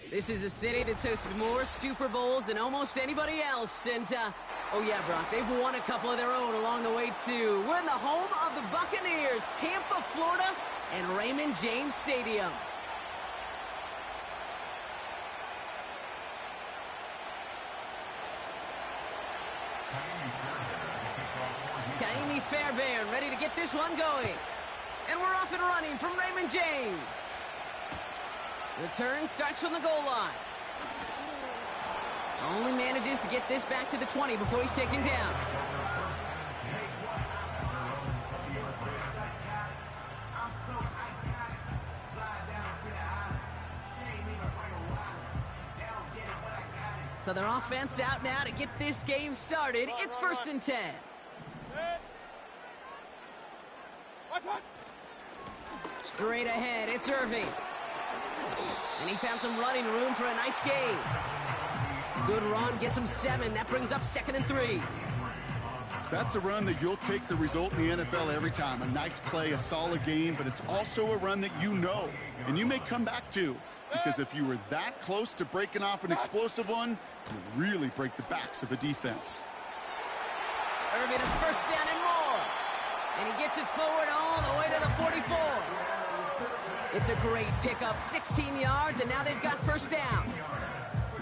This is a city that's hosted more Super Bowls than almost anybody else. And, oh yeah, Brock, they've won a couple of their own along the way, too. We're in the home of the Buccaneers, Tampa, Florida, and Raymond James Stadium. Kaimi Fairbairn ready to get this one going. And we're off and running from Raymond James. Return starts from the goal line. Only manages to get this back to the 20 before he's taken down. So their offense out now to get this game started. It's 1st and 10. Straight ahead, it's Irving. And he found some running room for a nice gain. Good run, gets him 7. That brings up 2nd and 3. That's a run that you'll take the result in the NFL every time. A nice play, a solid game, but it's also a run that you know, and you may come back to. Because if you were that close to breaking off an explosive one, you really break the backs of a defense. Irving a 1st down and more. And he gets it forward all the way to the 44. It's a great pickup, 16 yards, and now they've got 1st down.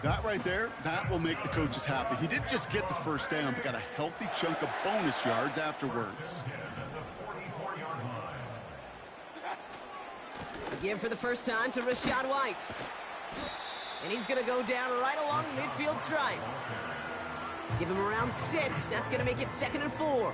That right there, that will make the coaches happy. He didn't just get the 1st down, but got a healthy chunk of bonus yards afterwards. Again for the first time to Rachaad White. And he's going to go down right along the midfield stripe. Give him around 6. That's going to make it 2nd and 4.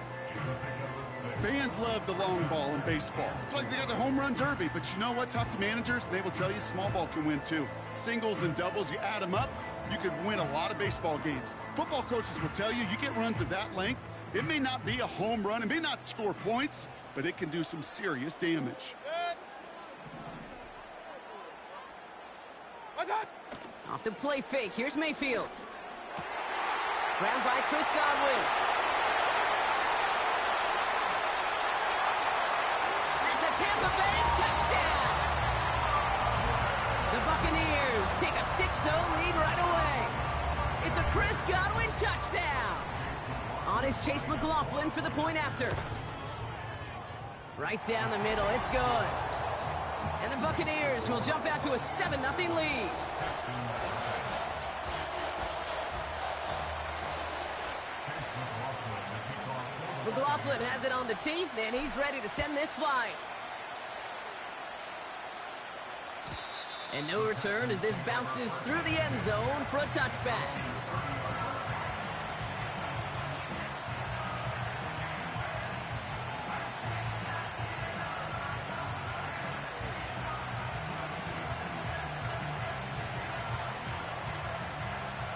Fans love the long ball in baseball. It's like they got the home run derby, but you know what? Talk to managers, and they will tell you small ball can win too. Singles and doubles, you add them up, you could win a lot of baseball games. Football coaches will tell you, you get runs of that length, it may not be a home run, it may not score points, but it can do some serious damage. Off the play fake, here's Mayfield. Grabbed by Chris Godwin. Tampa Bay touchdown! The Buccaneers take a 6-0 lead right away. It's a Chris Godwin touchdown. On is Chase McLaughlin for the point after. Right down the middle, it's good. And the Buccaneers will jump out to a 7-0 lead. McLaughlin has it on the tee, and he's ready to send this flying. And no return as this bounces through the end zone for a touchback.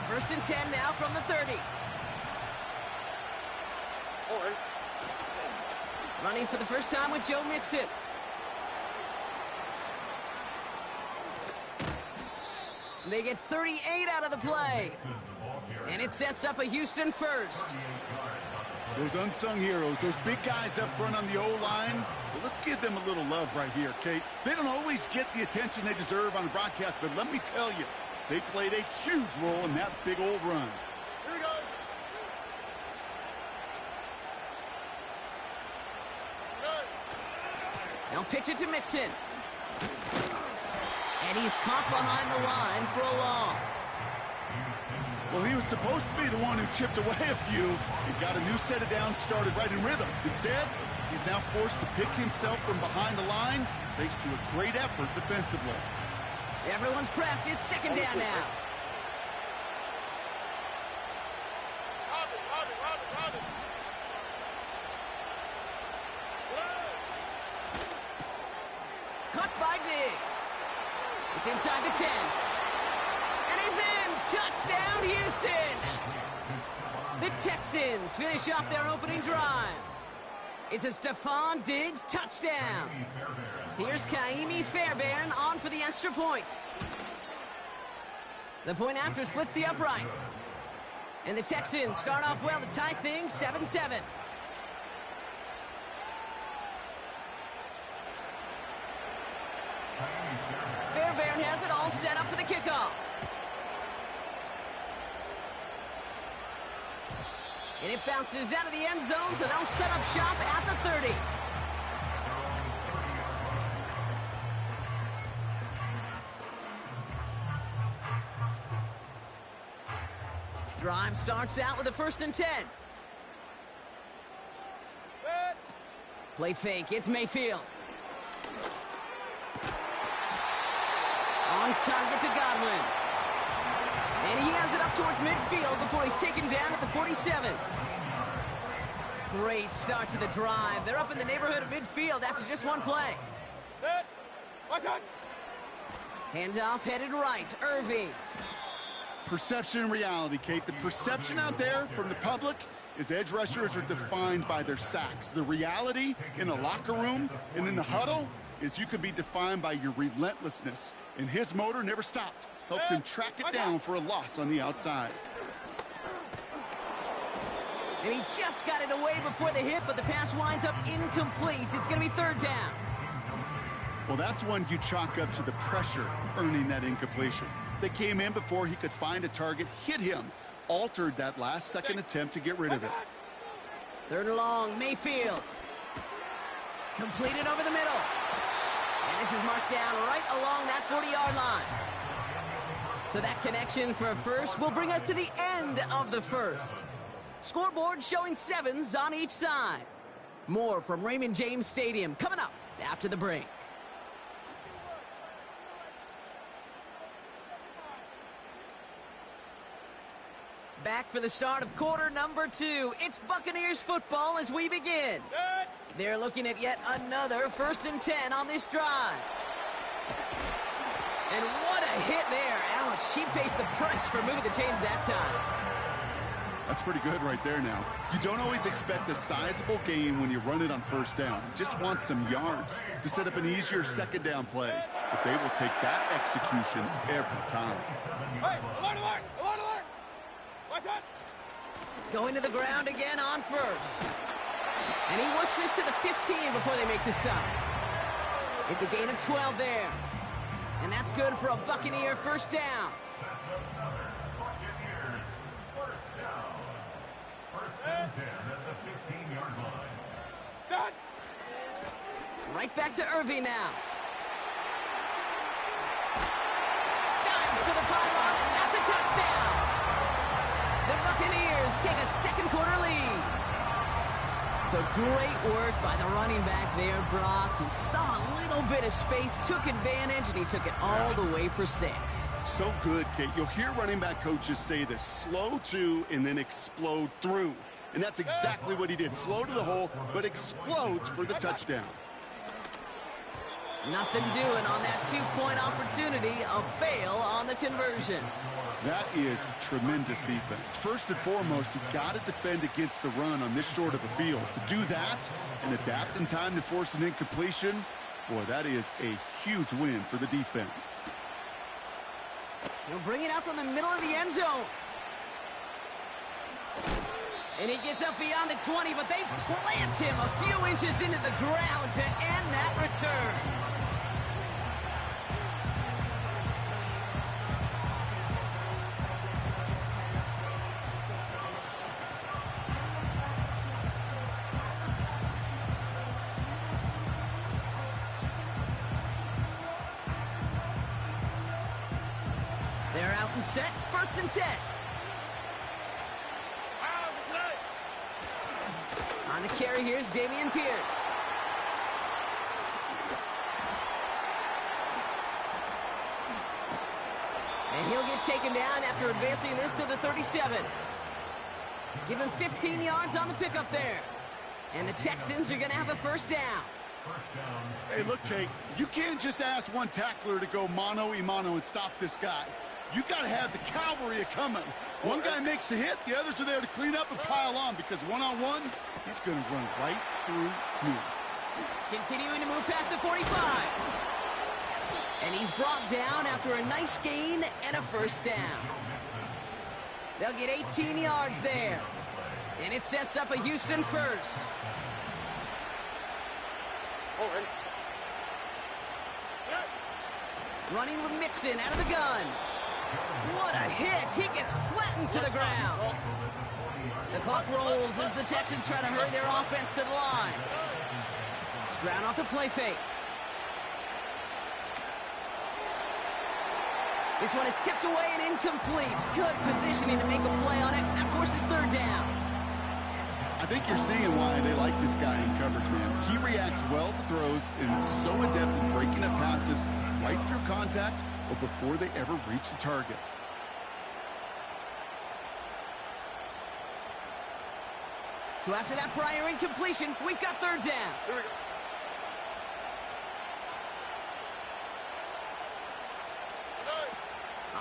First and 10 now from the 30. Running for the first time with Joe Mixon. They get 38 out of the play. And it sets up a Houston 1st. Those unsung heroes, those big guys up front on the O-line, well, let's give them a little love right here, Kate. They don't always get the attention they deserve on the broadcast, but let me tell you, they played a huge role in that big old run. Here we go. Now pitch it to Mixon. And he's caught behind the line for a loss. Well, he was supposed to be the one who chipped away a few and got a new set of downs started right in rhythm. Instead, he's now forced to pick himself from behind the line thanks to a great effort defensively. Everyone's prepped. It's 2nd down now. Robin. Cut by Diggs. It's inside the 10. And he's in! Touchdown, Houston! The Texans finish off their opening drive. It's a Stephon Diggs touchdown. Here's Kaimi Fairbairn on for the extra point. The point after splits the uprights. And the Texans start off well to tie things 7-7. Fairbairn has it all set up for the kickoff. And it bounces out of the end zone, so they'll set up shop at the 30. Drive starts out with a 1st and 10. Play fake, it's Mayfield. On target to Godwin. And he has it up towards midfield before he's taken down at the 47. Great start to the drive. They're up in the neighborhood of midfield after just one play. Handoff headed right, Irving. Perception and reality, Kate. The perception out there from the public is edge rushers are defined by their sacks. The reality in the locker room and in the huddle is you could be defined by your relentlessness. And his motor never stopped. Helped him track it down for a loss on the outside. And he just got it away before the hit, but the pass winds up incomplete. It's going to be 3rd down. Well, that's one you chalk up to the pressure earning that incompletion. They came in before he could find a target, hit him, altered that last-second attempt to get rid of it. 3rd and long, Mayfield. Completed over the middle. And this is marked down right along that 40-yard line. So that connection for a first will bring us to the end of the first. Scoreboard showing 7s on each side. More from Raymond James Stadium coming up after the break. Back for the start of quarter number 2. It's Buccaneers football as we begin. They're looking at yet another 1st and 10 on this drive. And what a hit there. Ouch, she faced the price for moving the chains that time. That's pretty good right there now. You don't always expect a sizable gain when you run it on 1st down. You just want some yards to set up an easier 2nd down play. But they will take that execution every time. Hey, alert, alert, alert, alert! What's that? Going to the ground again on 1st. And he works this to the 15 before they make the stop. It's a gain of 12 there. And that's good for a Buccaneer 1st down. Right back to Irving now. Dives for the pylon, and that's a touchdown. The Buccaneers take a 2nd quarter lead. So great work by the running back there, Brock. He saw a little bit of space, took advantage, and he took it all the way for 6. So good, Kate. You'll hear running back coaches say this: slow to and then explode through. And that's exactly what he did. Slow to the hole, but explodes for the touchdown. Nothing doing on that 2-point opportunity. A fail on the conversion. That is tremendous defense. First and foremost, you got to defend against the run on this short of a field. To do that and adapt in time to force an incompletion, boy, that is a huge win for the defense. He'll bring it out from the middle of the end zone. And he gets up beyond the 20, but they plant him a few inches into the ground to end that return. They're out and set, 1st and 10. On the carry, here's Dameon Pierce. And he'll get taken down after advancing this to the 37. Give him 15 yards on the pickup there. And the Texans are going to have a 1st down. Hey, look, Kate, you can't just ask one tackler to go mano-a-mano and stop this guy. You got to have the cavalry coming. One guy makes a hit, the others are there to clean up and pile on, because one-on-one, he's going to run right through you. Continuing to move past the 45. And he's brought down after a nice gain and a 1st down. They'll get 18 yards there. And it sets up a Houston 1st. Running with Mixon out of the gun. What a hit! He gets flattened to the ground. The clock rolls as the Texans try to hurry their offense to the line. Stroud off the play fake. This one is tipped away and incomplete. Good positioning to make a play on it. That forces third down. I think you're seeing why they like this guy in coverage, man. He reacts well to throws and is so adept in breaking up passes right through contact or before they ever reach the target. So after that prior incompletion, we've got third down. Here we go.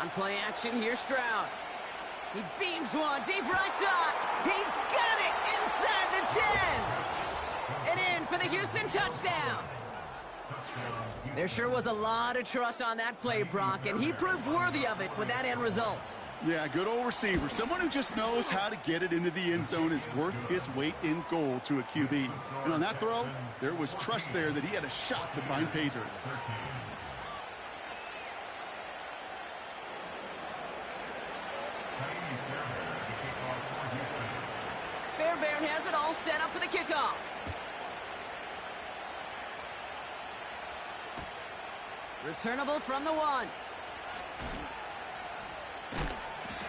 On play action, here's Stroud. He beams one deep right side. He's got it inside the 10. And in for the Houston touchdown. There sure was a lot of trust on that play, Brock, and he proved worthy of it with that end result. Yeah, good old receiver. Someone who just knows how to get it into the end zone is worth his weight in gold to a QB. And on that throw, there was trust there that he had a shot to find pay dirt. Fairbairn has it all set up for the kickoff. Returnable from the 1.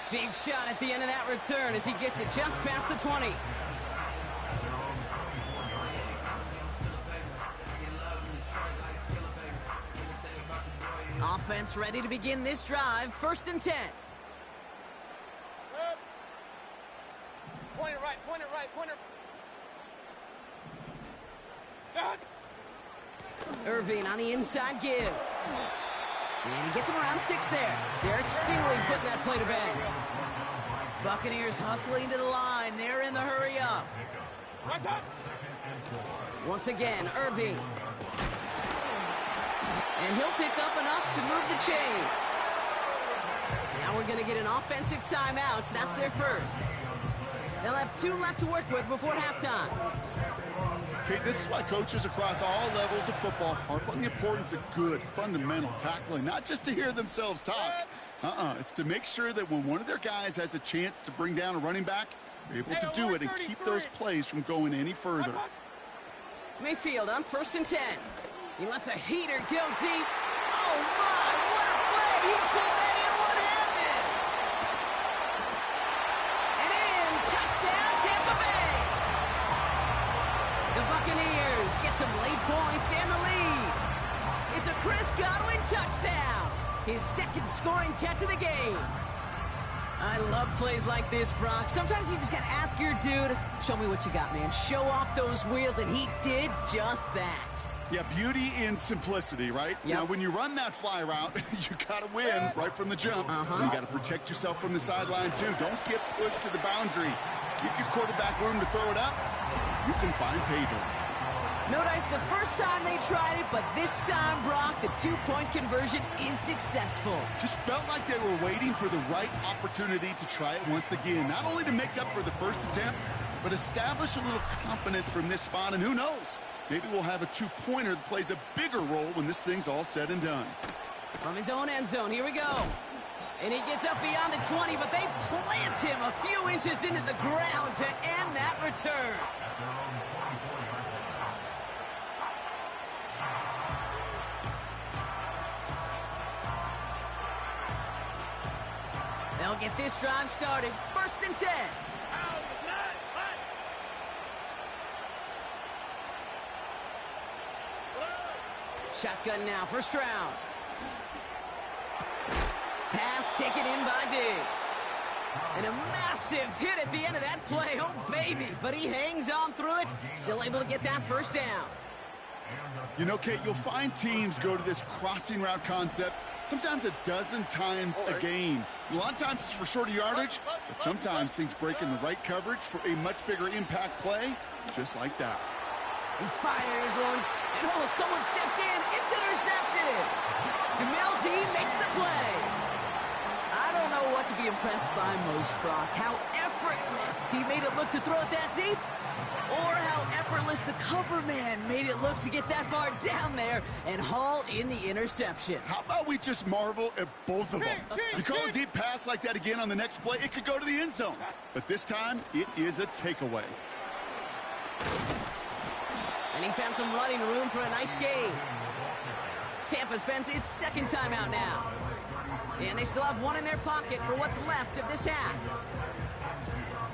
Big shot at the end of that return as he gets it just past the 20. Offense ready to begin this drive. 1st and 10. Point it right, point it right, point it. God. Irving on the inside give. And he gets him around 6 there. Derek Stingley putting that play to bed. Buccaneers hustling to the line. They're in the hurry up. Right top. Once again, Irving. And he'll pick up enough to move the chains. Now we're going to get an offensive timeout. So that's their first. They'll have 2 left to work with before halftime. Okay, this is why coaches across all levels of football harp on the importance of good, fundamental tackling, not just to hear themselves talk. It's to make sure that when one of their guys has a chance to bring down a running back, they're able to do it and keep those plays from going any further. Mayfield on 1st and 10. He lets a heater go deep. Oh, my, what a play. He pulled that in one-handed. And in, touchdown, Tampa Bay. The Buccaneers get some late points and the lead. It's a Chris Godwin touchdown. His 2nd scoring catch of the game. I love plays like this, Brock. Sometimes you just got to ask your dude, show me what you got, man. Show off those wheels, and he did just that. Yeah, beauty in simplicity, right? Yep. Now, when you run that fly route, you got to win right from the jump. You got to protect yourself from the sideline, too. Don't get pushed to the boundary. Give your quarterback room to throw it up. You can find pay dirt. No dice the first time they tried it, but this time, Brock, the 2-point conversion is successful. Just felt like they were waiting for the right opportunity to try it once again. Not only to make up for the first attempt, but establish a little confidence from this spot. And who knows, maybe we'll have a 2-pointer that plays a bigger role when this thing's all said and done. From his own end zone, here we go. And he gets up beyond the 20, but they plant him a few inches into the ground to end that return. They'll get this drive started. 1st and 10. Shotgun now for Stroud. Pass taken in by Diggs. And a massive hit at the end of that play. Oh, baby. But he hangs on through it. Still able to get that 1st down. You know, Kate, you'll find teams go to this crossing route concept sometimes a dozen times a game. A lot of times it's for shorter yardage, but sometimes things break in the right coverage for a much bigger impact play, just like that. He fires one, and oh, someone stepped in. It's intercepted. Jamel Dean makes the play. I don't know what to be impressed by most, Brock. How effortless he made it look to throw it that deep, or how effortless the cover man made it look to get that far down there and haul in the interception. How about we just marvel at both of them? You call a deep pass like that again on the next play, it could go to the end zone. But this time, it is a takeaway. And he found some running room for a nice gain. Tampa spends its second timeout now. And they still have one in their pocket for what's left of this half.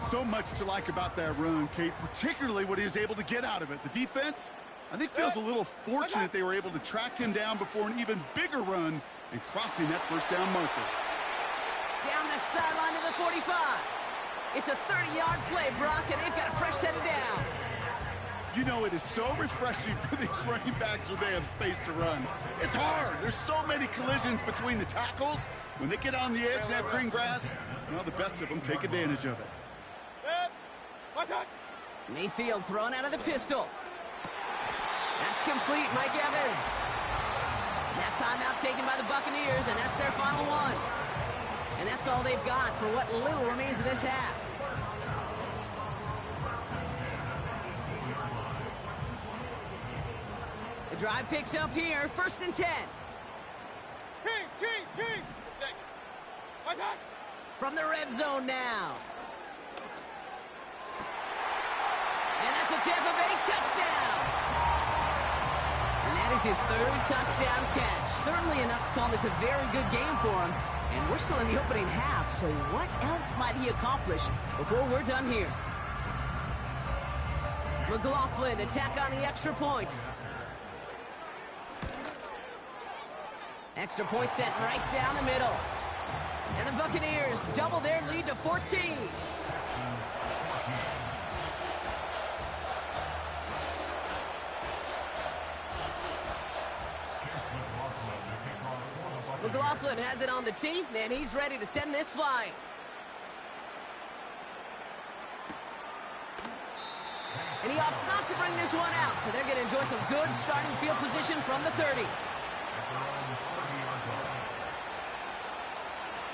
So much to like about that run, Kate, particularly what he was able to get out of it. The defense, I think, feels a little fortunate they were able to track him down before an even bigger run and crossing that first down marker. Down the sideline to the 45. It's a 30-yard play, Brock, and they've got a fresh set of downs. You know, it is so refreshing for these running backs when they have space to run. It's hard. There's so many collisions between the tackles. When they get on the edge and have green grass, well, the best of them take advantage of it. Mayfield thrown out of the pistol. That's complete, Mike Evans. That timeout taken by the Buccaneers, and that's their final one. And that's all they've got for what little remains of this half. The drive picks up here, 1st and 10. Kings. From the red zone now. And that's a Tampa Bay touchdown. And that is his 3rd touchdown catch. Certainly enough to call this a very good game for him. And we're still in the opening half, so what else might he accomplish before we're done here? McLaughlin attack on the extra point. Extra point sent right down the middle. And the Buccaneers double their lead to 14. McLaughlin has it on the tee, and he's ready to send this flying. And he opts not to bring this one out, so they're going to enjoy some good starting field position from the 30.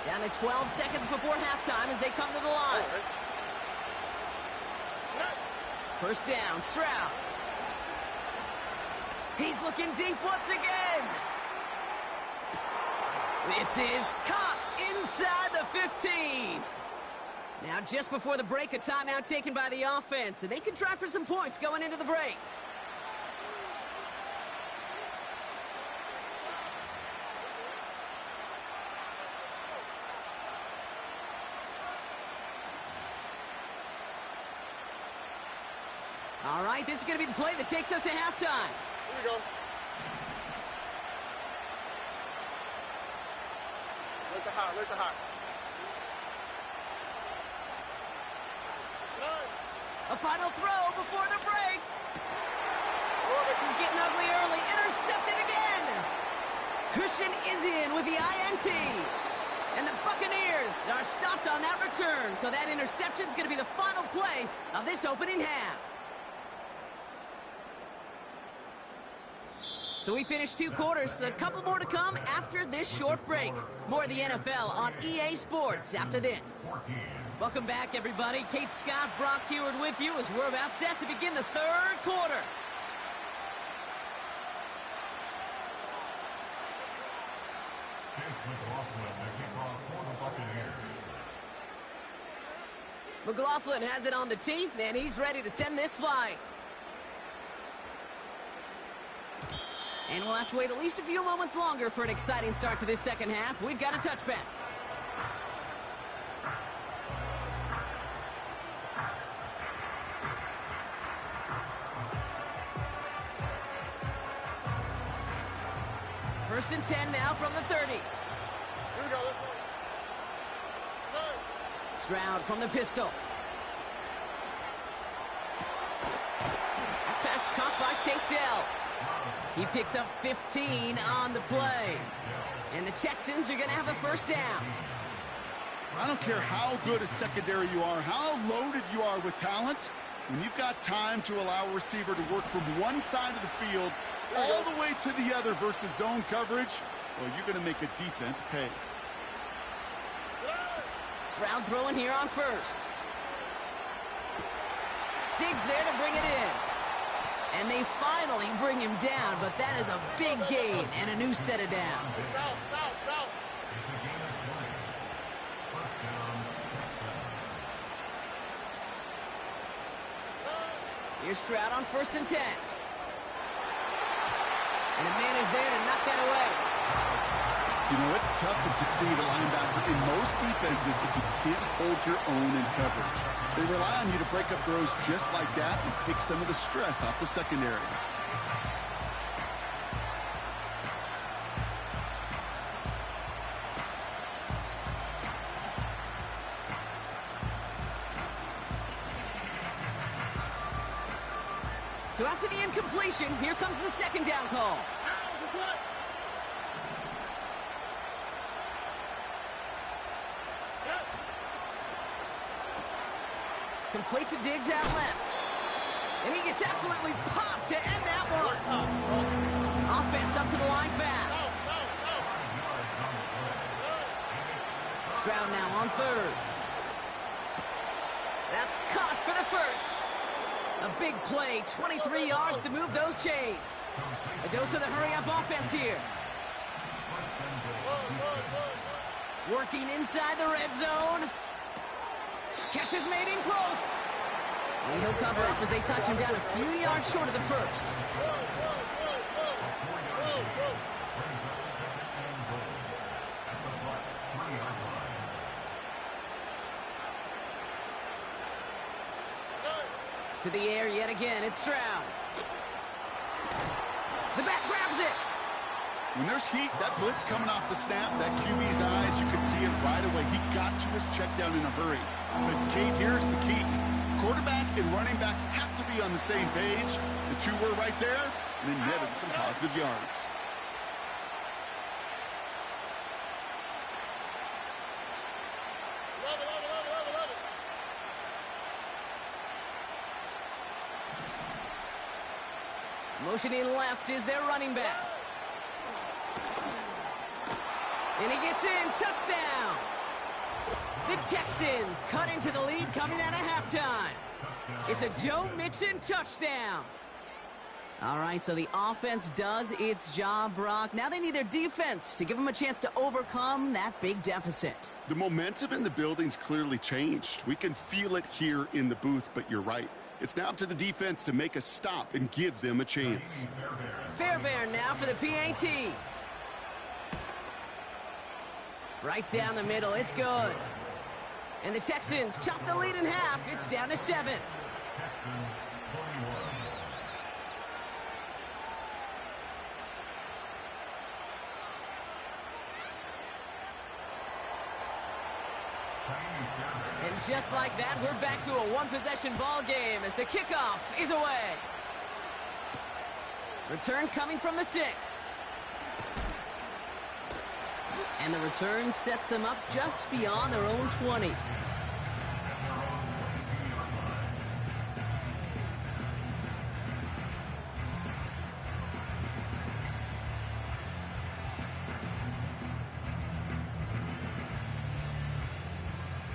Down to 12 seconds before halftime as they come to the line. 1st down, Stroud. He's looking deep once again. This is caught inside the 15. Now, just before the break, a timeout taken by the offense, and they can try for some points going into the break. All right, this is going to be the play that takes us to halftime. Here we go. Let the hot. A final throw before the break. Oh, this is getting ugly early. Intercepted again. Christian is in with the INT. And the Buccaneers are stopped on that return. So that interception is going to be the final play of this opening half. So we finished 2 quarters. A couple more to come after this short break. More of the NFL on EA Sports after this. Welcome back, everybody. Kate Scott, Brock Heward with you as we're about set to begin the 3rd quarter. McLaughlin has it on the tee, and he's ready to send this flying. And we'll have to wait at least a few moments longer for an exciting start to this second half. We've got a touchback. First and 10 now from the 30. Here we go. Stroud from the pistol. That pass caught by Tate Dell. He picks up 15 on the play. And the Texans are going to have a first down. I don't care how good a secondary you are, how loaded you are with talent. When you've got time to allow a receiver to work from one side of the field all the way to the other versus zone coverage, well, you're going to make a defense pay. Stroud throwing here on first. Diggs there to bring it in. And they finally bring him down, but that is a big gain and a new set of downs. Here's Stroud on 1st and 10. And a man is there to knock that away. You know, it's tough to succeed at linebacker in most defenses if you can't hold your own in coverage. They rely on you to break up throws just like that and take some of the stress off the secondary. So after the incompletion, here comes the 2nd down call. Complete to Diggs out left. And he gets absolutely popped to end that one. Offense up to the line fast. Stroud now on 3rd. That's caught for the 1st. A big play, 23 yards to move those chains. A dose of the hurry-up offense here. Working inside the red zone. Catch is made in close. And he'll cover up as they touch him down a few yards short of the 1st. To the air yet again, it's Stroud. The back grabs it. When there's heat, that blitz coming off the snap, that QB's eyes, you could see it right away. He got to his check down in a hurry. But Kate, here's the key. Quarterback and running back have to be on the same page. The two were right there, and it netted some positive yards. Motioning left is their running back. And he gets in. Touchdown. The Texans cut into the lead coming out of halftime. It's a Joe Mixon touchdown. All right, so the offense does its job, Brock. Now they need their defense to give them a chance to overcome that big deficit. The momentum in the building's clearly changed. We can feel it here in the booth, but you're right. It's now up to the defense to make a stop and give them a chance. Fairbairn now for the PAT. Right down the middle, it's good. And the Texans chop the lead in half. It's down to 7. And just like that, we're back to a one-possession ball game as the kickoff is away. Return coming from the 6. And the return sets them up just beyond their own 20.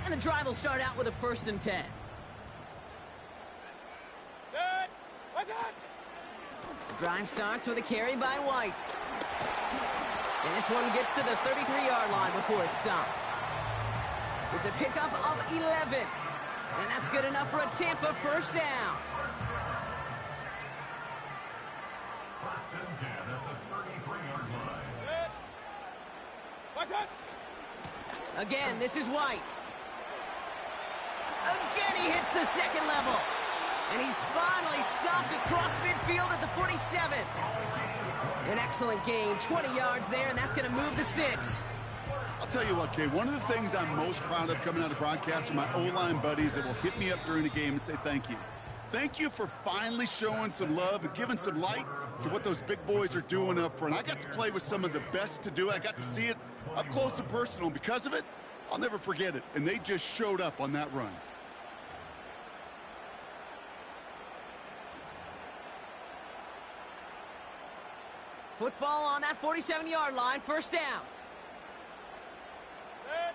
And the drive will start out with a 1st and 10. Good. What's that? Drive starts with a carry by White. And this one gets to the 33-yard line before it's stopped. It's a pickup of 11. And that's good enough for a Tampa 1st down. Good. What's that? Again, this is White. Again, he hits the 2nd level. And he's finally stopped across midfield at the 47. An excellent gain, 20 yards there, and that's going to move the sticks. I'll tell you what, Kay, one of the things I'm most proud of coming out of broadcast are my O-line buddies that will hit me up during the game and say thank you. Thank you for finally showing some love and giving some light to what those big boys are doing up front. I got to play with some of the best to do it. I got to see it up close and personal. Because of it, I'll never forget it. And they just showed up on that run. Football on that 47-yard line, 1st down. Good.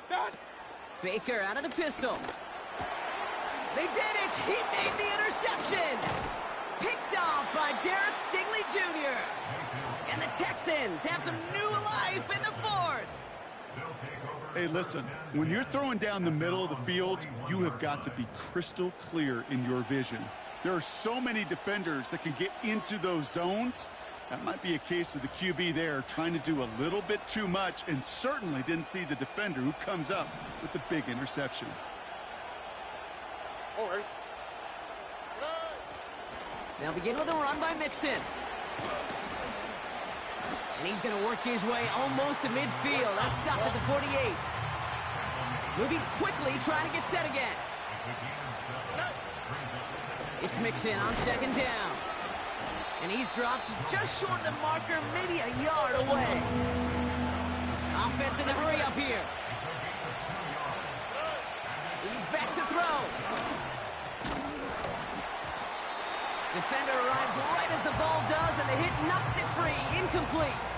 Done. Baker out of the pistol. They did it! He made the interception! Picked off by Derek Stingley Jr. And the Texans have some new life in the fourth. Hey, listen, when you're throwing down the middle of the field, you have got to be crystal clear in your vision. There are so many defenders that can get into those zones. That might be a case of the QB there trying to do a little bit too much and certainly didn't see the defender who comes up with the big interception. All right. They'll begin with a run by Mixon. And he's going to work his way almost to midfield. That's stopped at the 48. Moving quickly, trying to get set again. It's Mixon on second down. And he's dropped just short of the marker, maybe a yard away. Offense in the hurry up here. He's back to throw. Defender arrives right as the ball does, and the hit knocks it free. Incomplete.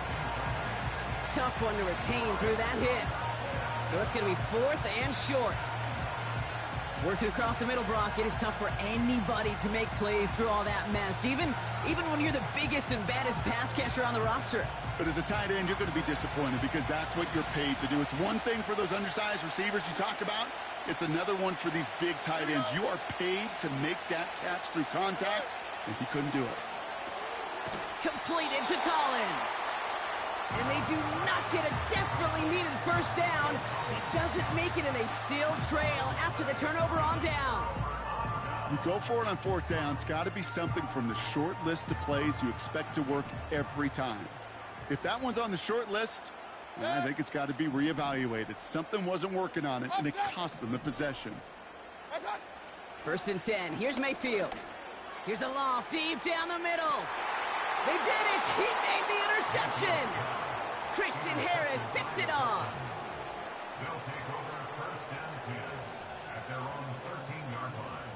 Tough one to retain through that hit. So it's going to be fourth and short. Working across the middle, Brock, it is tough for anybody to make plays through all that mess, even when you're the biggest and baddest pass catcher on the roster. But as a tight end, you're going to be disappointed because that's what you're paid to do. It's one thing for those undersized receivers you talk about. It's another one for these big tight ends. You are paid to make that catch through contact, and he couldn't do it. Completed to Collins. And they do not get a desperately needed first down. He doesn't make it, and they still trail after the turnover on downs. You go for it on fourth down. It's got to be something from the short list of plays you expect to work every time. If that one's on the short list, I think it's got to be reevaluated. Something wasn't working on it, and it cost them the possession. First and 10. Here's Mayfield. Here's a loft deep down the middle. They did it! He made the interception! Christian Harris picks it off. They'll take over first and 10 at their own 13-yard line.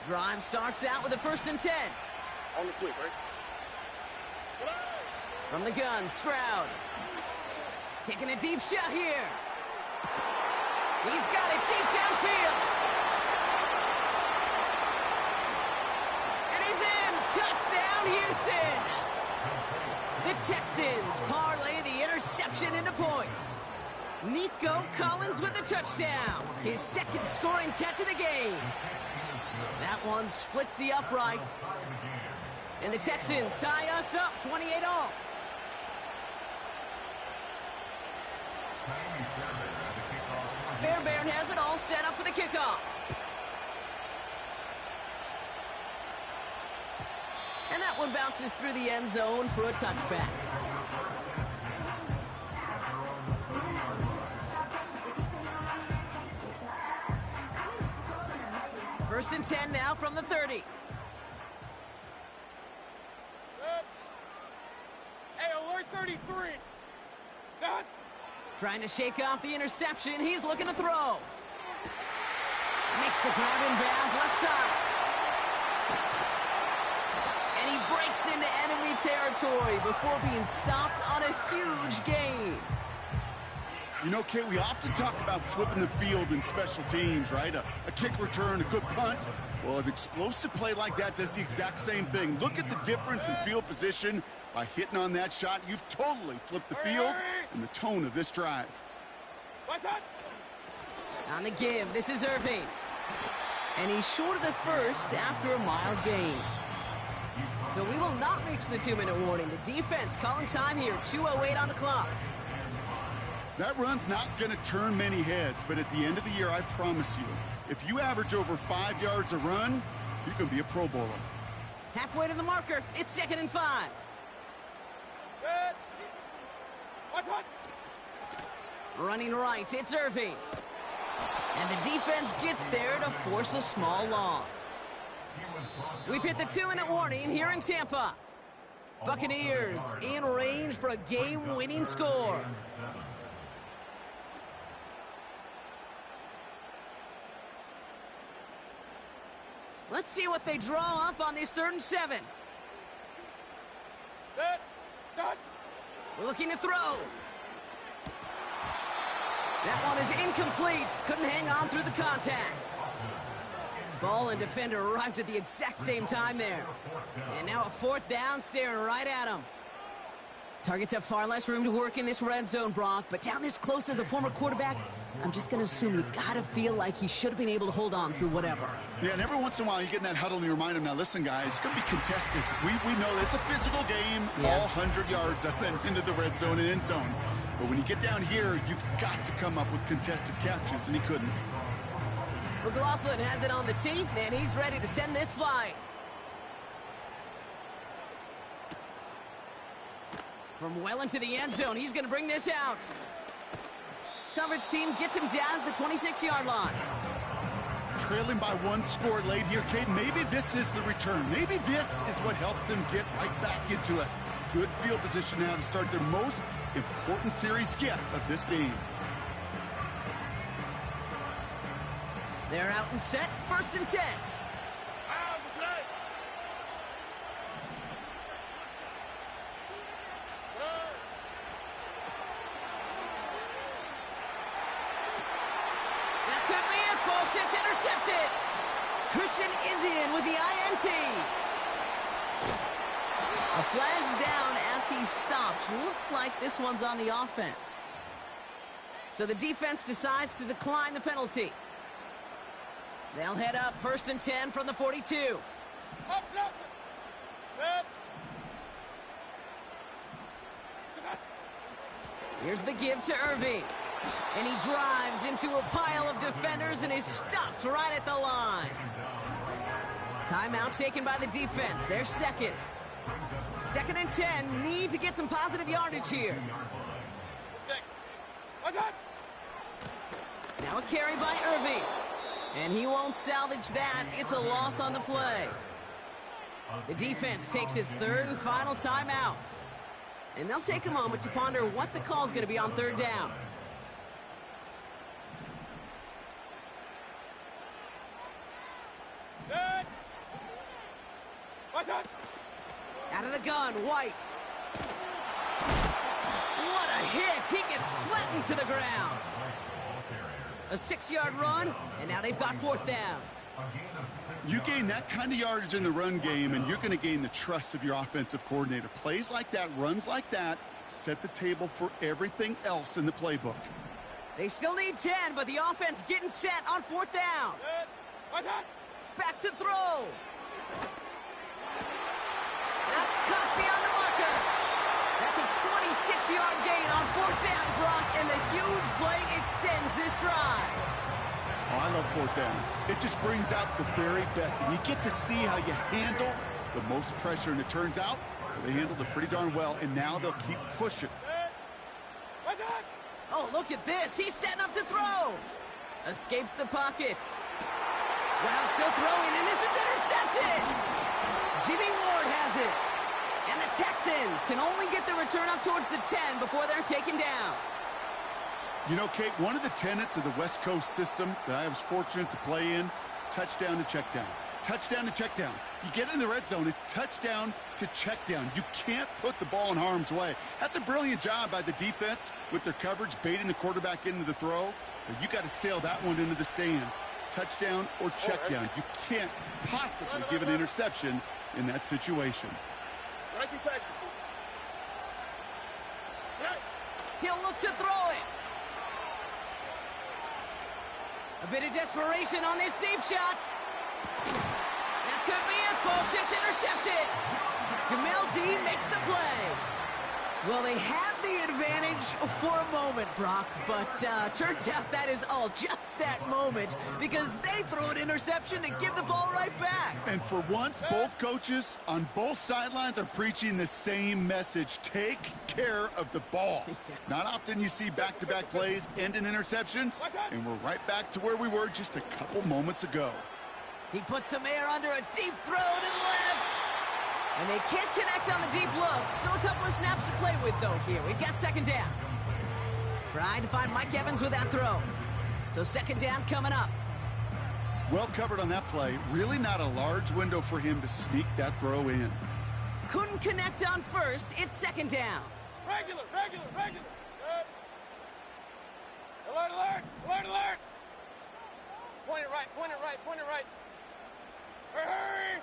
Drive starts out with a first and 10. On the quick, right? From the gun, Stroud. Taking a deep shot here. He's got it deep downfield. And he's in. Touchdown, Houston. The Texans parlay the interception into points. Nico Collins with the touchdown. His second scoring catch of the game. That one splits the uprights. And the Texans tie us up 28-all. Fairbairn has it all set up for the kickoff. And that one bounces through the end zone for a touchback. First and 10 now from the 30. Hey, alert 33. Done. Trying to shake off the interception. He's looking to throw. Makes the grab in bounds left side. And he breaks into enemy territory before being stopped on a huge gain. You know, Kate, we often talk about flipping the field in special teams, right? A kick return, a good punt. Well, an explosive play like that does the exact same thing. Look at the difference in field position. By hitting on that shot, you've totally flipped the field and the tone of this drive. On the give, this is Irving. And he's short of the first after a mild gain. So we will not reach the 2-minute warning. The defense calling time here, 2:08 on the clock. That run's not going to turn many heads, but at the end of the year, I promise you, if you average over 5 yards a run, you're going to be a Pro Bowler. Halfway to the marker, it's 2nd and 5. Good. Watch. Running right, it's Irving. And the defense gets there to force a small loss. We've hit the 2-minute warning here in Tampa. Buccaneers in range for a game-winning score. Let's see what they draw up on this 3rd and 7. Set. Done. Looking to throw. That one is incomplete. Couldn't hang on through the contact. Ball and defender arrived at the exact same time there. And now a 4th down staring right at him. Targets have far less room to work in this red zone, Brock, but down this close as a former quarterback, I'm just going to assume you got to feel like he should have been able to hold on through whatever. Yeah, and every once in a while you get in that huddle and you remind him, now listen, guys, it's going to be contested. We know it's a physical game, all 100 yards up and into the red zone and end zone. But when you get down here, you've got to come up with contested catches, and he couldn't. McLaughlin has it on the tee, and he's ready to send this flying. From well into the end zone, he's going to bring this out. Coverage team gets him down at the 26-yard line. Trailing by 1 score late here, Kate. Maybe this is the return. Maybe this is what helps him get right back into it. Good field position now to start their most important series yet of this game. They're out and set, 1st and 10. It's intercepted. Christian is in with the INT. A flag's down as he stops. Looks like this one's on the offense. So the defense decides to decline the penalty. They'll head up 1st and 10 from the 42. Here's the give to Irving. And he drives into a pile of defenders and is stopped right at the line. Timeout taken by the defense. They're second. 2nd and 10. Need to get some positive yardage here. Now a carry by Irving. And he won't salvage that. It's a loss on the play. The defense takes its 3rd and final timeout. And they'll take a moment to ponder what the call is going to be on 3rd down. Out of the gun, White. What a hit! He gets flattened to the ground. A 6-yard run, and now they've got 4th down. You gain that kind of yardage in the run game, and you're going to gain the trust of your offensive coordinator. Plays like that, runs like that, set the table for everything else in the playbook. They still need 10, but the offense getting set on 4th down. Back to throw. That's caught beyond the marker. That's a 26-yard gain on 4th down, Brock, and the huge play extends this drive. Oh, I love 4th downs. It just brings out the very best, and you get to see how you handle the most pressure, and it turns out they handled it pretty darn well, and now they'll keep pushing. Oh, look at this. He's setting up to throw. Escapes the pocket. Wow, still throwing, and this is intercepted. Jimmy Ward has it. And the Texans can only get the return up towards the 10 before they're taken down. You know, Kate, one of the tenets of the West Coast system that I was fortunate to play in, touchdown to check down. Touchdown to check down. You get in the red zone, it's touchdown to check down. You can't put the ball in harm's way. That's a brilliant job by the defense with their coverage, baiting the quarterback into the throw. But you got to sail that one into the stands. Touchdown or check down. You can't possibly give an interception in that situation. He'll look to throw it. A bit of desperation on this deep shot. That could be it, folks. It's intercepted. Jamel Dean makes the play. Well, they had the advantage for a moment, Brock, but turns out that is all just that moment because they throw an interception to give the ball right back. And for once, both coaches on both sidelines are preaching the same message. Take care of the ball. Not often you see back-to-back plays end in interceptions, and we're right back to where we were just a couple moments ago. He puts some air under a deep throw to the left. And they can't connect on the deep look. Still a couple of snaps to play with, though, here. We've got 2nd down. Trying to find Mike Evans with that throw. So 2nd down coming up. Well covered on that play. Really not a large window for him to sneak that throw in. Couldn't connect on first. It's second down. Regular. Good. Alert. Point it right. Hurry.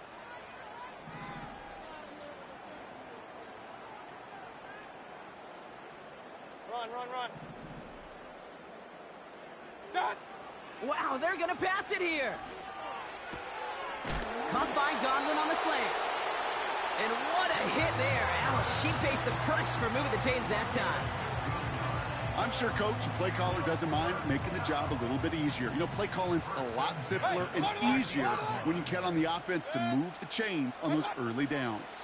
Run. Done. Wow, they're going to pass it here. Caught by Godwin on the slant. And what a hit there. Alex, she pays the price for moving the chains that time. I'm sure coach and play caller doesn't mind making the job a little bit easier. You know, play calling's a lot simpler and easier when you count on the offense to move the chains on those early downs.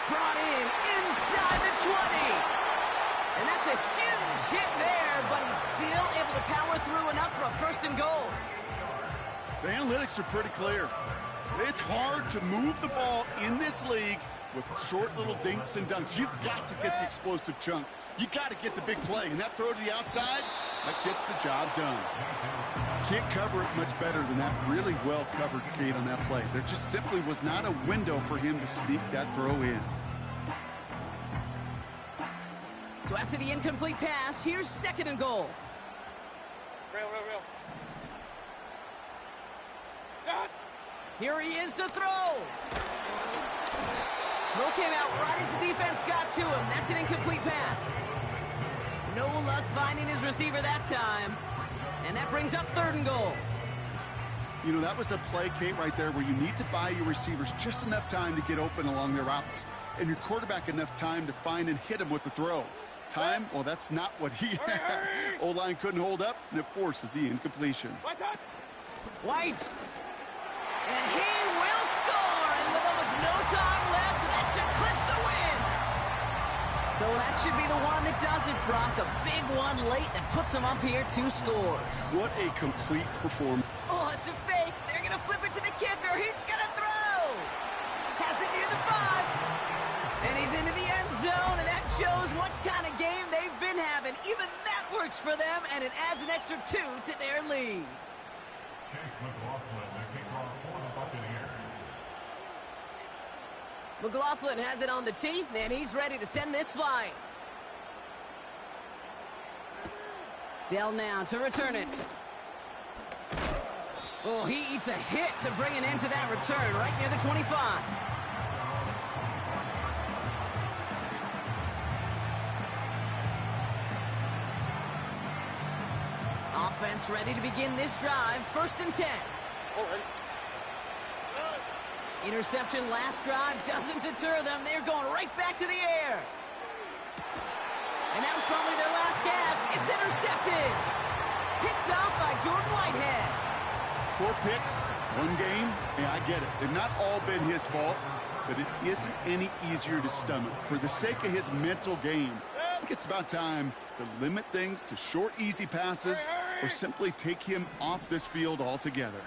Brought in inside the 20. And that's a huge hit there, but he's still able to power through enough for a first and goal. The analytics are pretty clear. It's hard to move the ball in this league with short little dinks and dunks. You've got to get the explosive chunk. You got to get the big play. And that throw to the outside, that gets the job done. Can't cover it much better than that. Really well covered, Kate, on that play. There just simply was not a window for him to sneak that throw in. So after the incomplete pass, here's second and goal. Real. Done. Here he is to throw. Throw came out right as the defense got to him. That's an incomplete pass. No luck finding his receiver that time. And that brings up third and goal. You know, that was a play, Kate, right there where you need to buy your receivers just enough time to get open along their routes. And your quarterback enough time to find and hit him with the throw. Time? Well, that's not what he had. O-line couldn't hold up, and it forces the incompletion. White. And he will score. And with almost no time left, that should clinch the win. So that should be the one that does it, Brock. A big one late that puts him up here 2 scores. What a complete performance. Oh, it's a fake. They're going to flip it to the kicker. He's going to throw. Has it near the 5. And he's into the end zone, and that shows what kind of game they've been having. Even that works for them, and it adds an extra 2 to their lead. McLaughlin has it on the tee, and he's ready to send this flying. Dell now to return it. Oh, he eats a hit to bring an end to that return right near the 25. Offense ready to begin this drive. 1st and 10. All right. Interception last drive doesn't deter them. They're going right back to the air. And that was probably their last gasp. It's intercepted. Picked off by Jordan Whitehead. 4 picks, 1 game. Yeah, I get it. They've not all been his fault, but it isn't any easier to stomach. For the sake of his mental game, I think it's about time to limit things to short, easy passes or simply take him off this field altogether.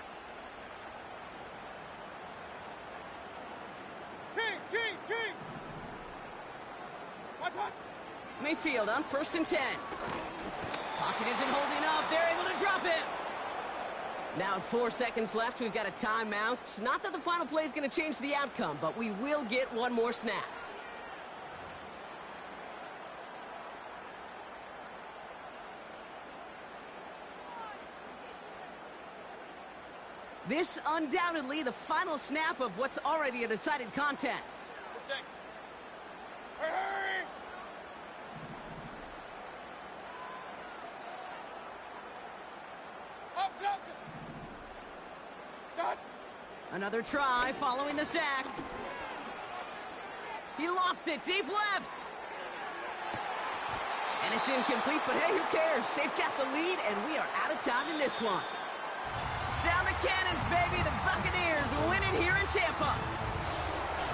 Kings. Watch. Mayfield on 1st and 10. Pocket isn't holding up. They're able to drop it. Now 4 seconds left. We've got a timeout. Not that the final play is going to change the outcome, but we will get one more snap. This undoubtedly the final snap of what's already a decided contest. Hurry! Up. Done. Another try following the sack. He lofts it deep left. And it's incomplete, but hey, who cares? They've got the lead, and we are out of time in this one. Sound the cannons, baby. The Buccaneers win it here in Tampa.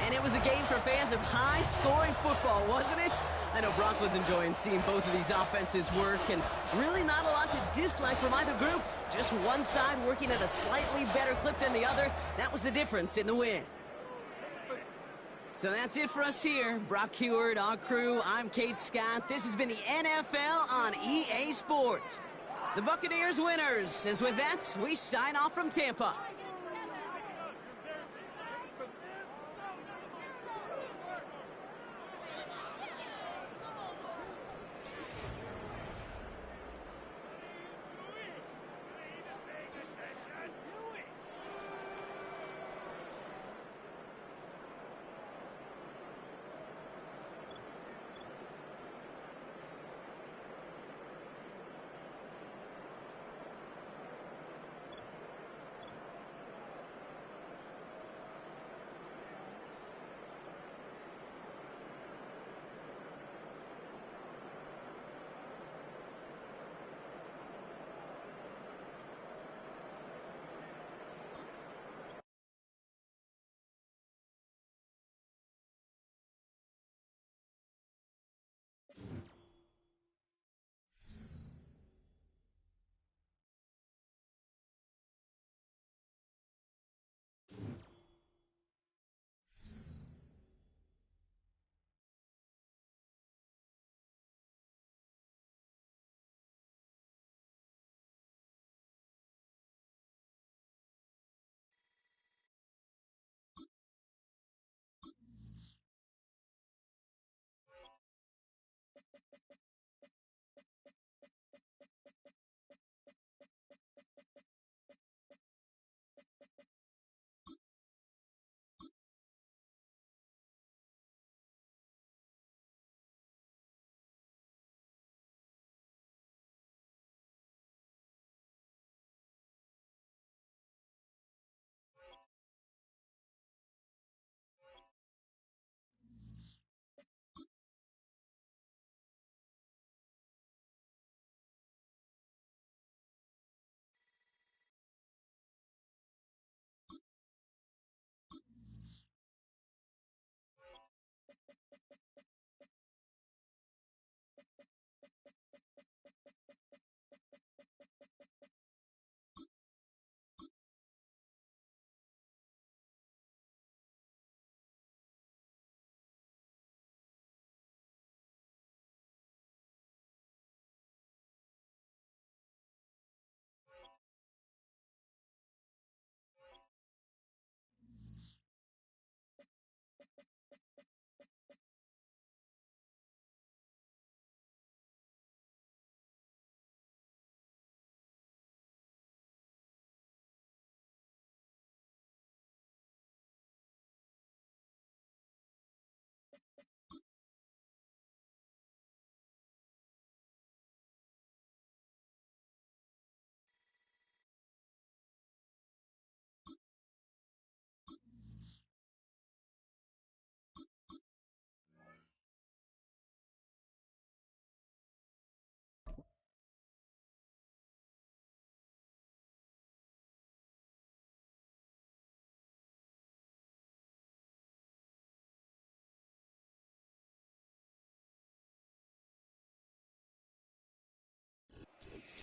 And it was a game for fans of high-scoring football, wasn't it? I know Brock was enjoying seeing both of these offenses work, and really not a lot to dislike from either group. Just one side working at a slightly better clip than the other. That was the difference in the win. So that's it for us here. Brock Heward, our crew, I'm Kate Scott. This has been the NFL on EA Sports. The Buccaneers winners. As with that, we sign off from Tampa.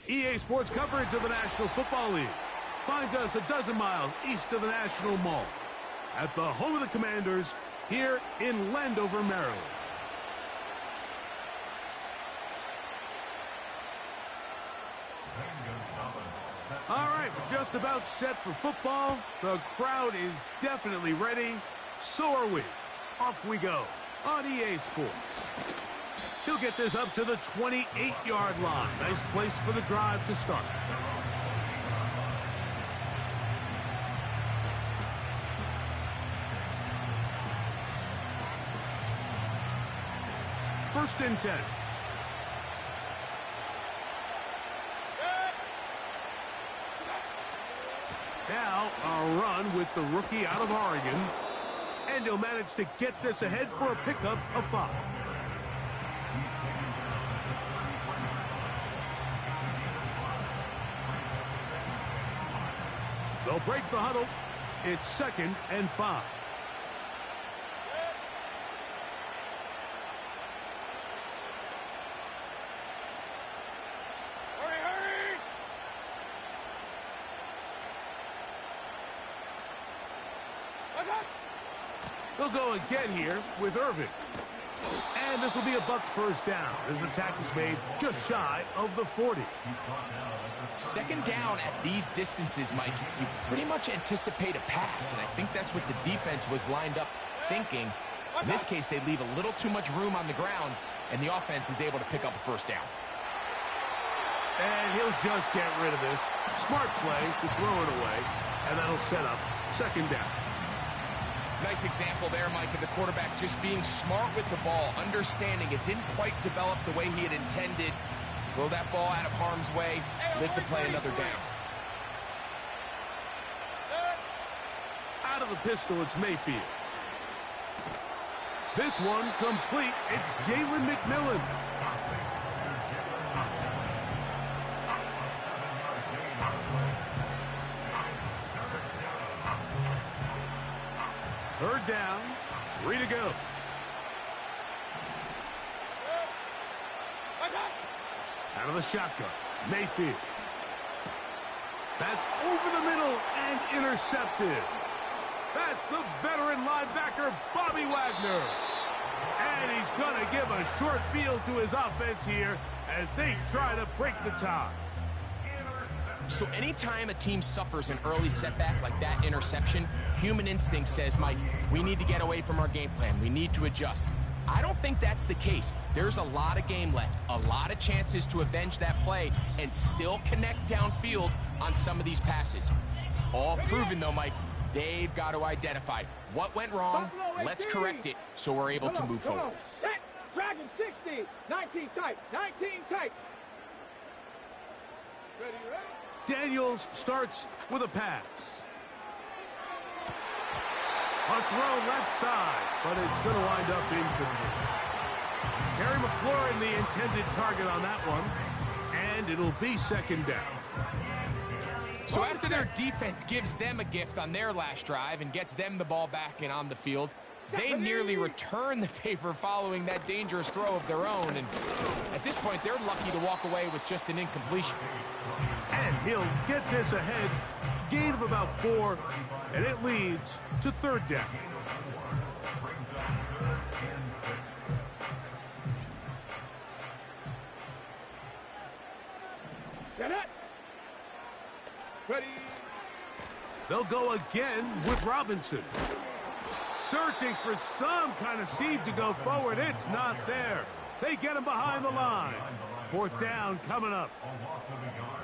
EA Sports coverage of the National Football League finds us a dozen miles east of the National Mall at the home of the Commanders here in Landover, Maryland. All right, we're just about set for football. The crowd is definitely ready. So are we. Off we go on EA Sports. He'll get this up to the 28-yard line. Nice place for the drive to start. First and 10. Now a run with the rookie out of Oregon. And he'll manage to get this ahead for a pickup of 5. They'll break the huddle. It's 2nd and 5. Hurry, hurry! What's up? They'll go again here with Irving. And this will be a Bucs first down as the tackle's made just shy of the 40. Second down at these distances, Mike, you pretty much anticipate a pass, and I think that's what the defense was lined up thinking. In this case, they leave a little too much room on the ground, and the offense is able to pick up a first down. And he'll just get rid of this. Smart play to throw it away, and that'll set up second down. Nice example there, Mike, of the quarterback just being smart with the ball, understanding it didn't quite develop the way he had intended. Throw that ball out of harm's way, live to play another down. Out of the pistol, it's Mayfield. This one complete. It's Jalen McMillan. Third down, 3 to go. Out of the shotgun, Mayfield. That's over the middle and intercepted. That's the veteran linebacker, Bobby Wagner. And he's going to give a short field to his offense here as they try to break the tie. So anytime a team suffers an early setback like that interception, human instinct says, Mike, we need to get away from our game plan. We need to adjust. I don't think that's the case. There's a lot of game left, a lot of chances to avenge that play and still connect downfield on some of these passes. All proven, though, Mike, they've got to identify what went wrong, let's correct it so we're able to move forward. Set. Dragon 60. 19 tight. 19 tight. Ready, ready? Daniels starts with a pass. A throw left side, but it's going to wind up incomplete. Terry McLaurin, the intended target on that one, and it'll be second down. So after their defense gives them a gift on their last drive and gets them the ball back and on the field, they nearly return the favor following that dangerous throw of their own. And at this point, they're lucky to walk away with just an incompletion. And he'll get this ahead. Gain of about 4, and it leads to third down. Get it. Ready. They'll go again with Robinson. Searching for some kind of seed to go forward. It's not there. They get him behind the line. Fourth down coming up.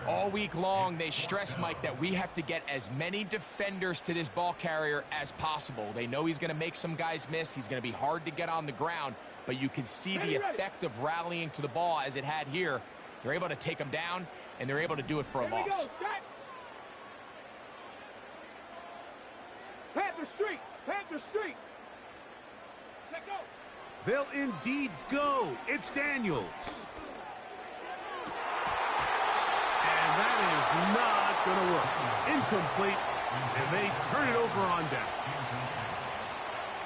All week long, they stress, Mike, that we have to get as many defenders to this ball carrier as possible. They know he's going to make some guys miss. He's going to be hard to get on the ground, but you can see the effect of rallying to the ball as it had here. They're able to take him down, and they're able to do it for a loss. Panther Street. Panther Street. Let go. They'll indeed go. It's Daniels. And that is not going to work. Incomplete, and they turn it over on down.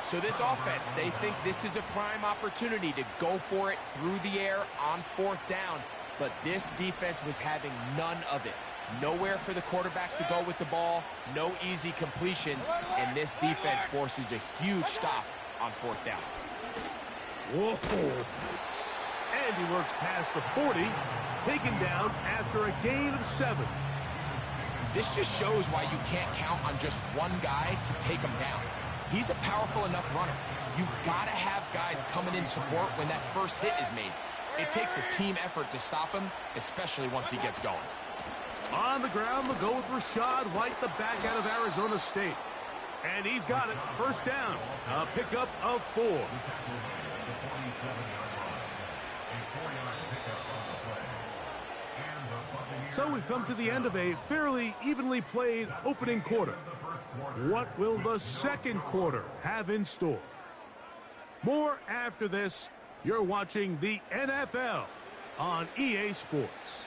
So this offense, they think this is a prime opportunity to go for it through the air on fourth down, but this defense was having none of it. Nowhere for the quarterback to go with the ball, no easy completions, and this defense forces a huge stop on fourth down. Whoa. And he works past the 40, taken down after a gain of 7. This just shows why you can't count on just one guy to take him down. He's a powerful enough runner. You gotta have guys coming in support when that first hit is made. It takes a team effort to stop him, especially once he gets going. On the ground, they'll go with Rashad White, the back out of Arizona State. And he's got it. First down. A pickup of 4. So we've come to the end of a fairly evenly played opening quarter. What will the second quarter have in store? More after this. You're watching the NFL on EA Sports.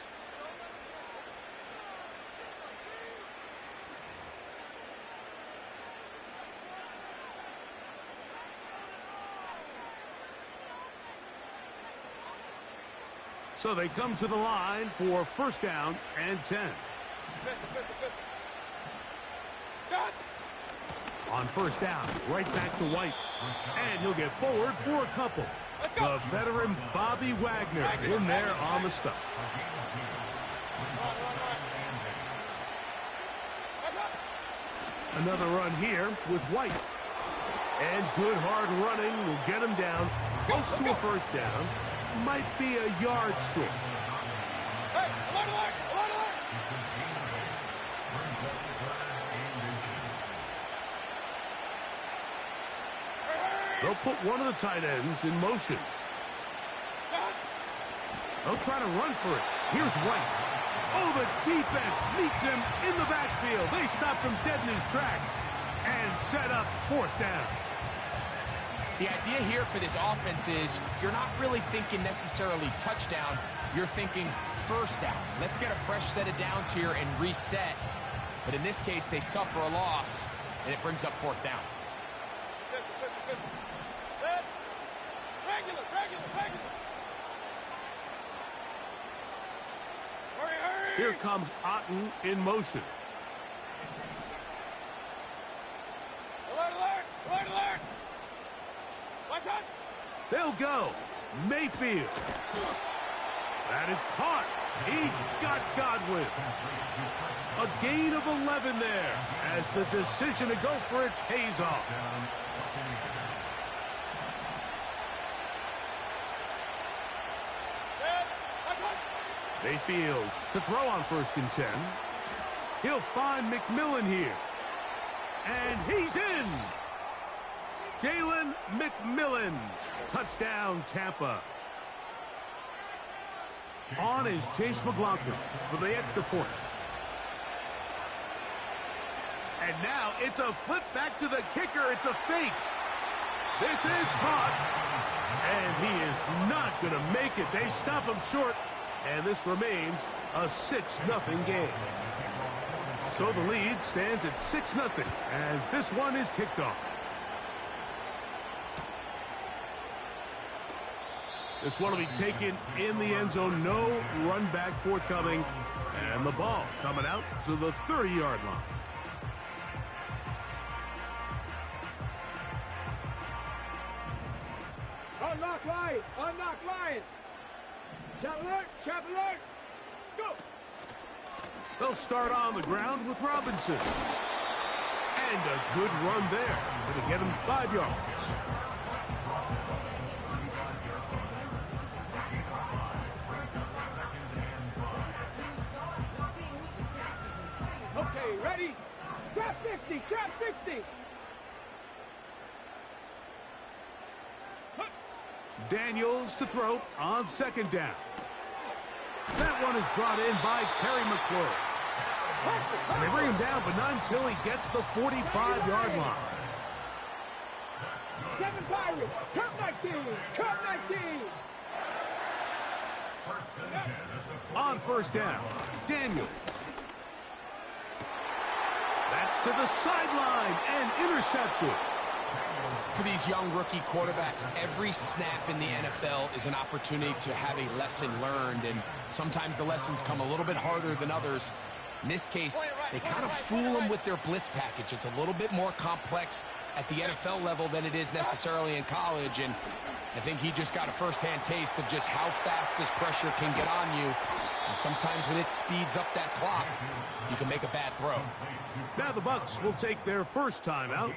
So they come to the line for first down and 10. On first down, right back to White. And he'll get forward for a couple. The veteran Bobby Wagner in there on the stop. Another run here with White. And good hard running will get him down close to a first down. Might be a yard short. They'll put one of the tight ends in motion. They'll try to run for it. Here's White. Oh, the defense meets him in the backfield. They stopped him dead in his tracks and set up fourth down. The idea here for this offense is you're not really thinking necessarily touchdown. You're thinking first down. Let's get a fresh set of downs here and reset. But in this case, they suffer a loss, and it brings up fourth down. Here comes Otten in motion. Alert! Watch out! They'll go. Mayfield. That is caught. He got Godwin. A gain of 11 there as the decision to go for it pays off. Mayfield to throw on 1st and 10. He'll find McMillan here. And he's in. Jalen McMillan. Touchdown, Tampa. On is Chase McLaughlin for the extra point. And now it's a flip back to the kicker. It's a fake. This is caught. And he is not going to make it. They stop him short. And this remains a 6-0 game. So the lead stands at 6-0 as this one is kicked off. This one will be taken in the end zone. No run back forthcoming. And the ball coming out to the 30-yard line. Unlock line! Chap alert! Go! They'll start on the ground with Robinson. And a good run there. Going to get him 5 yards. Okay, ready? Trap 60! Daniels to throw on 2nd down. That one is brought in by Terry McLaurin. And they bring him down, but not until he gets the 45-yard line. 7 Pirates! Cut 19! On 1st down, Daniels. That's to the sideline and intercepted. For these young rookie quarterbacks, every snap in the NFL is an opportunity to have a lesson learned, and sometimes the lessons come a little bit harder than others. In this case, they kind of fool them with their blitz package. It's a little bit more complex at the NFL level than it is necessarily in college, and I think he just got a first-hand taste of just how fast this pressure can get on you. And sometimes when it speeds up that clock, you can make a bad throw. Now the Bucs will take their first timeout.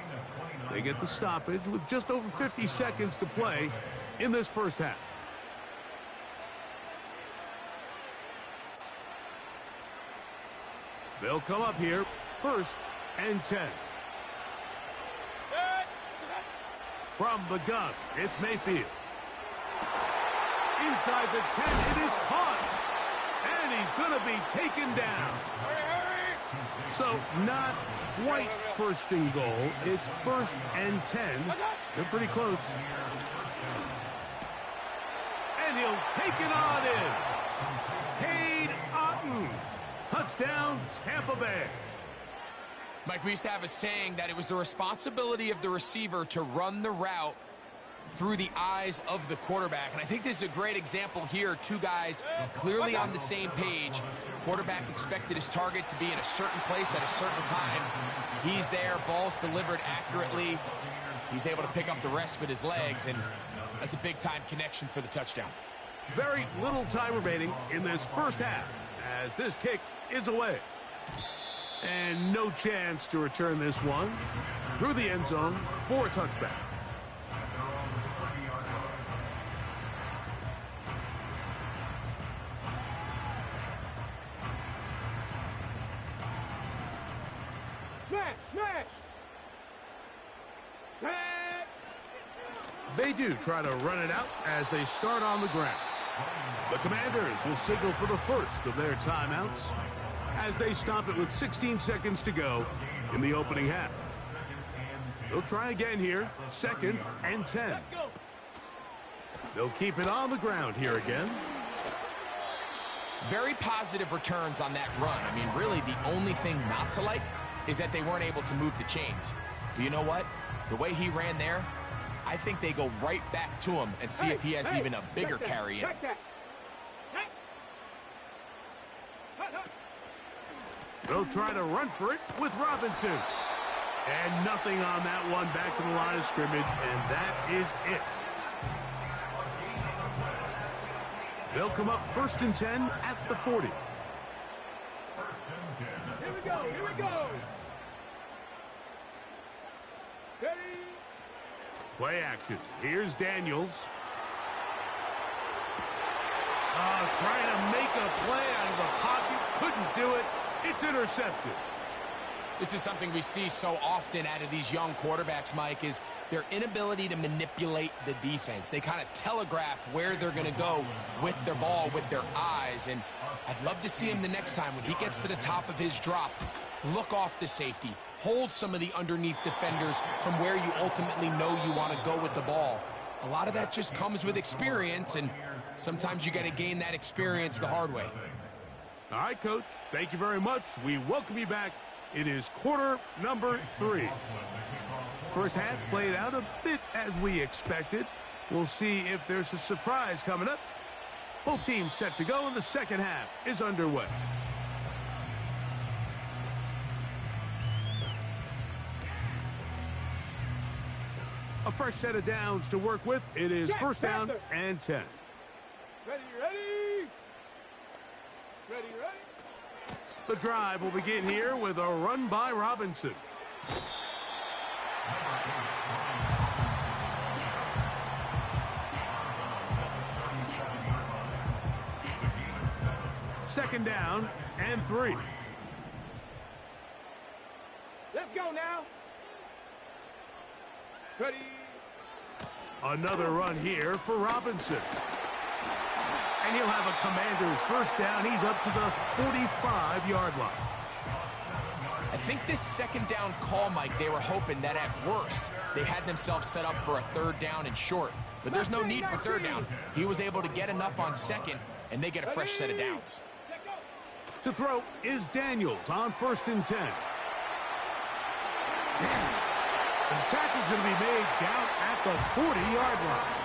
They get the stoppage with just over 50 seconds to play in this first half. They'll come up here, 1st and 10. From the gun, it's Mayfield. Inside the 10, it is caught. And he's going to be taken down. So not quite 1st and goal. It's 1st and 10. They're pretty close. And he'll take it on in. Cade Otton. Touchdown, Tampa Bay. Mike, we used to have a saying that it was the responsibility of the receiver to run the route through the eyes of the quarterback. And I think this is a great example here. Two guys clearly on the same page. Quarterback expected his target to be in a certain place at a certain time. He's there, ball's delivered accurately. He's able to pick up the rest with his legs, and that's a big-time connection for the touchdown. Very little time remaining in this first half as this kick is away. And no chance to return this one through the end zone for a touchback. Smash! Smash! Sack! They do try to run it out as they start on the ground. The Commanders will signal for the first of their timeouts as they stop it with 16 seconds to go in the opening half. They'll try again here, 2nd and 10. They'll keep it on the ground here again. Very positive returns on that run. I mean, really, the only thing not to like is that they weren't able to move the chains. But you know what? The way he ran there, I think they go right back to him and see if he has even a bigger carry in. They'll try to run for it with Robinson. And nothing on that one, back to the line of scrimmage, and that is it. They'll come up 1st and 10 at the 40. Here we go! Here we go! Ready? Play action. Here's Daniels. Trying to make a play out of the pocket. Couldn't do it. It's intercepted. This is something we see so often out of these young quarterbacks, Mike, is their inability to manipulate the defense. They kind of telegraph where they're going to go with their ball, with their eyes. And I'd love to see him the next time when he gets to the top of his drop, look off the safety, hold some of the underneath defenders from where you ultimately know you want to go with the ball. A lot of that just comes with experience, and sometimes you got to gain that experience the hard way. All right, Coach. Thank you very much. We welcome you back. It is quarter number 3. First half played out a bit as we expected. We'll see if there's a surprise coming up. Both teams set to go, and the second half is underway. A fresh set of downs to work with. It is first down and 10. Ready, ready! Ready, ready! The drive will begin here with a run by Robinson. Second down and 3. Let's go now! Ready! Another run here for Robinson. And he'll have a Commander's first down. He's up to the 45-yard line. I think this second down call, Mike, they were hoping that at worst they had themselves set up for a 3rd down and short. But there's no need for 3rd down. He was able to get enough on 2nd, and they get a fresh set of downs. To throw is Daniels on 1st and 10. The tackle's going to be made down at the 40-yard line.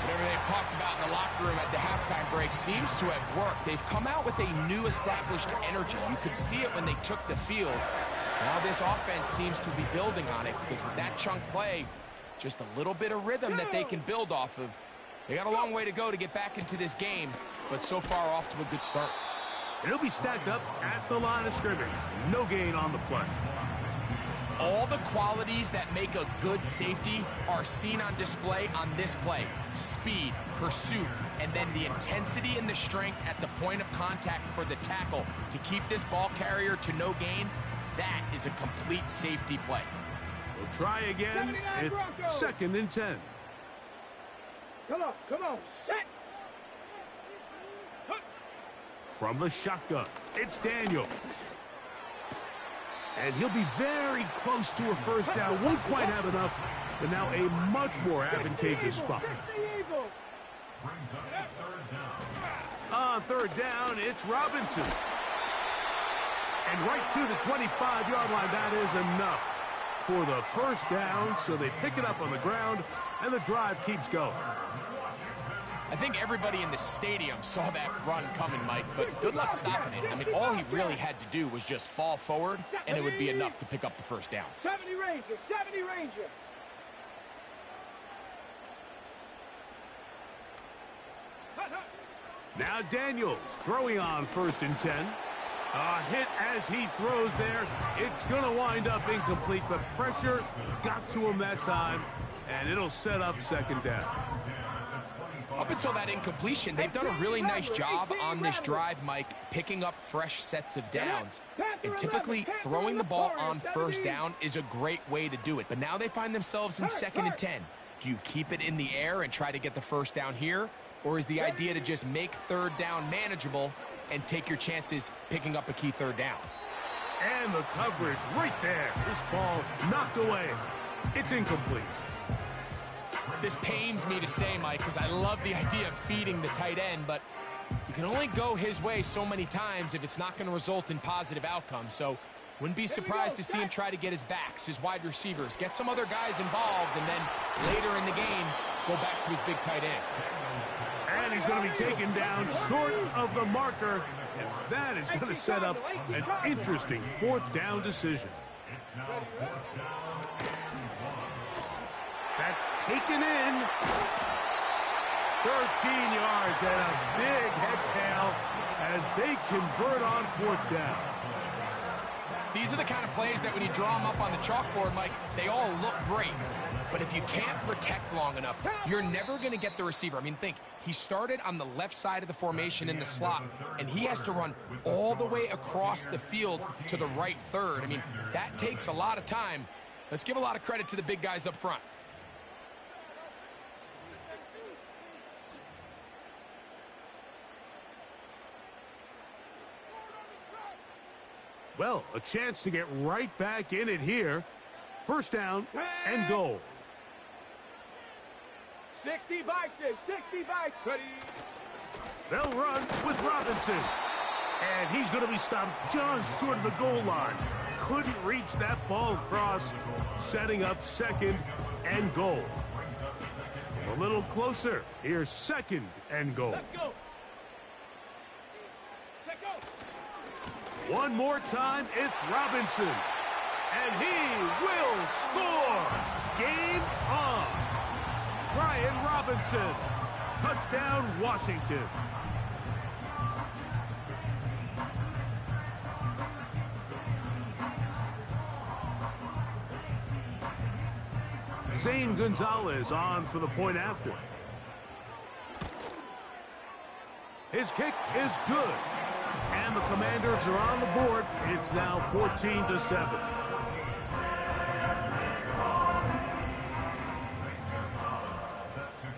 Whatever they've talked about in the locker room at the halftime break seems to have worked. They've come out with a new established energy. You could see it when they took the field. Now this offense seems to be building on it because with that chunk play, just a little bit of rhythm that they can build off of. They got a long way to go to get back into this game, but so far off to a good start. It'll be stacked up at the line of scrimmage. No gain on the play. All the qualities that make a good safety are seen on display on this play. Speed, pursuit, and then the intensity and the strength at the point of contact for the tackle to keep this ball carrier to no gain. That is a complete safety play. We'll try again. It's 2nd and 10. Come on, set! From the shotgun, it's Daniels. And he'll be very close to a first down. Won't quite have enough, but now a much more advantageous spot. On 3rd down, it's Robinson. And right to the 25-yard line, that is enough. for the first down, so they pick it up on the ground, and the drive keeps going. I think everybody in the stadium saw that run coming, Mike, but good luck stopping it. I mean, all he really had to do was just fall forward, and it would be enough to pick up the first down. 70 Ranger, 70 Ranger. Now Daniels throwing on 1st and 10. A hit as he throws there. It's going to wind up incomplete. The pressure got to him that time, and it'll set up 2nd down. Up until that incompletion, they've done a really nice job on this drive, Mike, picking up fresh sets of downs. And typically, throwing the ball on 1st down is a great way to do it. But now they find themselves in 2nd and 10. Do you keep it in the air and try to get the first down here? Or is the idea to just make 3rd down manageable and take your chances picking up a key 3rd down? And the coverage right there. This ball knocked away. It's incomplete. This pains me to say, Mike, because I love the idea of feeding the tight end, but you can only go his way so many times if it's not going to result in positive outcomes. So wouldn't be surprised to see him try to get his backs, his wide receivers, get some other guys involved, and then later in the game, go back to his big tight end. And he's going to be taken down short of the marker, and that is going to set up an interesting 4th down decision. That's taken in. 13 yards and a big exhale as they convert on 4th down. These are the kind of plays that when you draw them up on the chalkboard, Mike, they all look great. But if you can't protect long enough, you're never going to get the receiver. I mean, think, he started on the left side of the formation in the slot, and he has to run all the way across the field to the right 3rd. I mean, that takes a lot of time. Let's give a lot of credit to the big guys up front. Well, a chance to get right back in it here. 1st down and goal. 60 Bison, 60 Bison. They'll run with Robinson. And he's going to be stopped just short of the goal line. Couldn't reach that ball across, setting up 2nd and goal. A little closer. Here's 2nd and goal. Let's go. Let's go. One more time, it's Robinson. And he will score. Game on. Brian Robinson. Touchdown, Washington. Zane Gonzalez on for the point after. His kick is good. And the Commanders are on the board. It's now 14-7.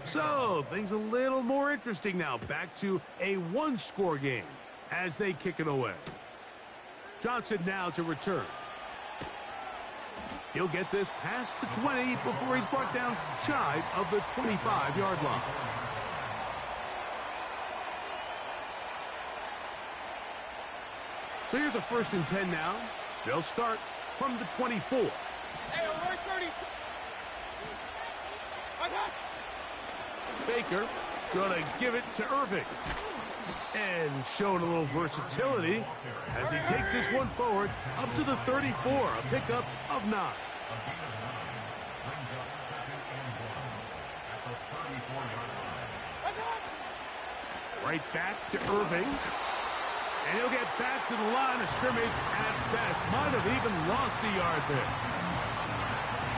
So, things a little more interesting now. Back to a 1-score game as they kick it away. Johnson now to return. He'll get this past the 20 before he's brought down shy of the 25-yard line. So here's a 1st and 10 now. They'll start from the 24. Hey, alert 30. Baker gonna give it to Irving. And showing a little versatility as he takes this one forward up to the 34, a pickup of 9. Right back to Irving. And he'll get back to the line of scrimmage at best. Might have even lost a yard there.